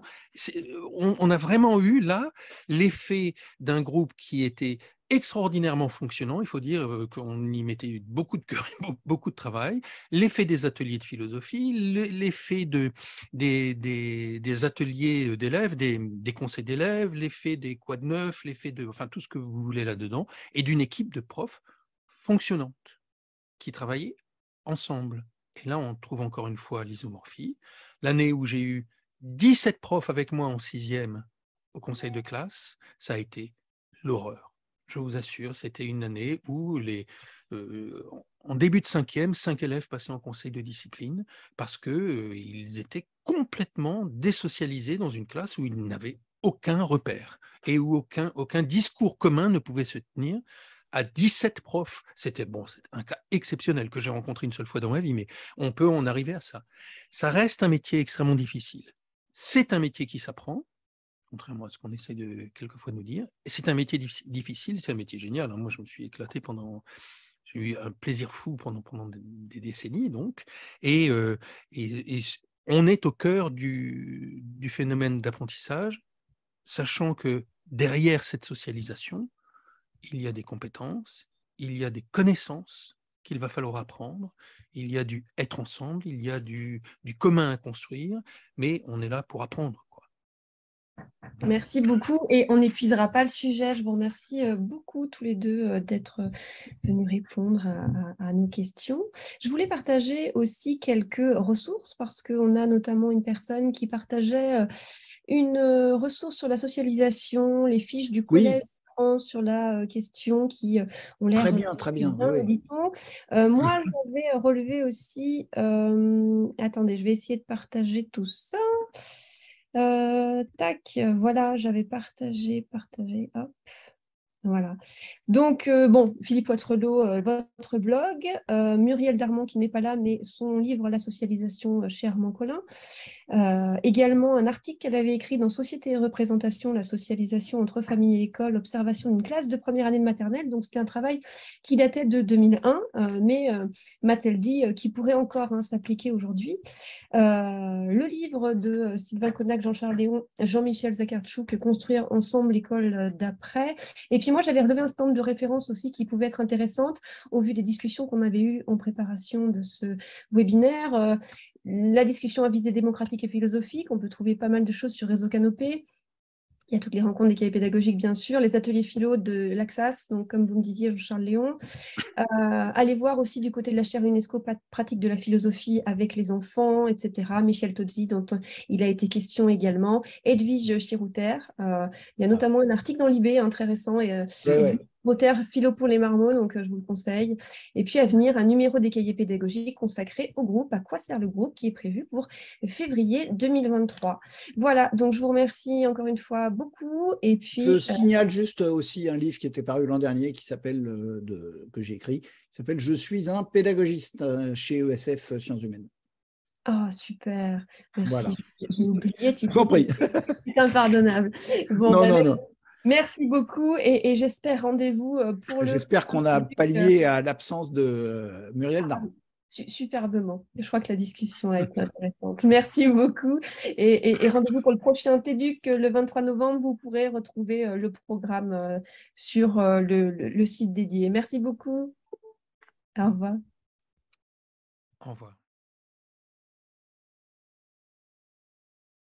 on a vraiment eu là l'effet d'un groupe qui était extraordinairement fonctionnant. Il faut dire qu'on y mettait beaucoup de cœur et beaucoup de travail. L'effet des ateliers de philosophie, l'effet des ateliers d'élèves, des conseils d'élèves, l'effet des quad neufs, l'effet de, enfin, tout ce que vous voulez là-dedans, et d'une équipe de profs fonctionnante qui travaillait ensemble. Et là, on trouve encore une fois l'isomorphie. L'année où j'ai eu 17 profs avec moi en 6e au conseil de classe, ça a été l'horreur. Je vous assure, c'était une année où en début de 5e, 5 élèves passaient en conseil de discipline parce qu'ils étaient complètement désocialisés dans une classe où ils n'avaient aucun repère et où aucun discours commun ne pouvait se tenir. À 17 profs, c'était un cas exceptionnel que j'ai rencontré une seule fois dans ma vie, mais on peut en arriver à ça. Ça reste un métier extrêmement difficile. C'est un métier qui s'apprend, contrairement à ce qu'on essaie de quelquefois nous dire. Et c'est un métier difficile, c'est un métier génial. Moi, je me suis éclaté j'ai eu un plaisir fou pendant des décennies, donc. Et on est au cœur du phénomène d'apprentissage, sachant que derrière cette socialisation, il y a des compétences, il y a des connaissances qu'il va falloir apprendre, il y a du être ensemble, il y a du commun à construire, mais on est là pour apprendre. Merci beaucoup et on n'épuisera pas le sujet. Je vous remercie beaucoup tous les deux d'être venus répondre à nos questions. Je voulais partager aussi quelques ressources parce qu'on a notamment une personne qui partageait une ressource sur la socialisation, les fiches du collège sur la question qui ont l'air très bien. Oui. Moi, j'avais relevé aussi... attendez, je vais essayer de partager tout ça. Tac, voilà, j'avais partagé, hop. Voilà. Donc, Philippe Poitrelot, votre blog, Muriel Darmon qui n'est pas là, mais son livre La socialisation chez Armand Collin. Également un article qu'elle avait écrit dans Société et représentation, la socialisation entre famille et école, observation d'une classe de première année de maternelle. Donc c'était un travail qui datait de 2001, mais m'a-t-elle dit qui pourrait encore s'appliquer aujourd'hui. Le livre de Sylvain Connac, Jean-Charles Léon, Jean-Michel Zakartchouk, Construire ensemble l'école d'après. Et puis moi j'avais relevé un stand de référence aussi qui pouvait être intéressante au vu des discussions qu'on avait eues en préparation de ce webinaire. La discussion à visée démocratique et philosophique, on peut trouver pas mal de choses sur Réseau Canopé. Il y a toutes les rencontres des cahiers pédagogiques, bien sûr, les ateliers philo de l'Axas, donc comme vous me disiez, Jean-Charles Léon. Allez voir aussi du côté de la chaire UNESCO pratique de la philosophie avec les enfants, etc. Michel Tozzi, dont il a été question également. Edwige Chirouter. Il y a notamment un article dans l'IB très récent. Edwige Chirouter, philo pour les marmots, donc je vous le conseille. Et puis à venir, un numéro des cahiers pédagogiques consacré au groupe. À quoi sert le groupe qui est prévu pour février 2023. Voilà, donc je vous remercie encore une fois beaucoup. Et puis, je signale juste aussi un livre qui était paru l'an dernier qui s'appelle, que j'ai écrit, qui s'appelle « Je suis un pédagogiste » chez ESF Sciences Humaines. Oh, super. Merci. Voilà. J'ai oublié. Compris. C'est impardonnable. Bon, non. Merci beaucoup et j'espère rendez-vous pour le... J'espère qu'on a pallié à l'absence de Muriel Darmon. Superbement. Je crois que la discussion a été intéressante. Merci beaucoup. Et rendez-vous pour le prochain TEDUC le 23 novembre. Vous pourrez retrouver le programme sur le site dédié. Merci beaucoup. Au revoir. Au revoir.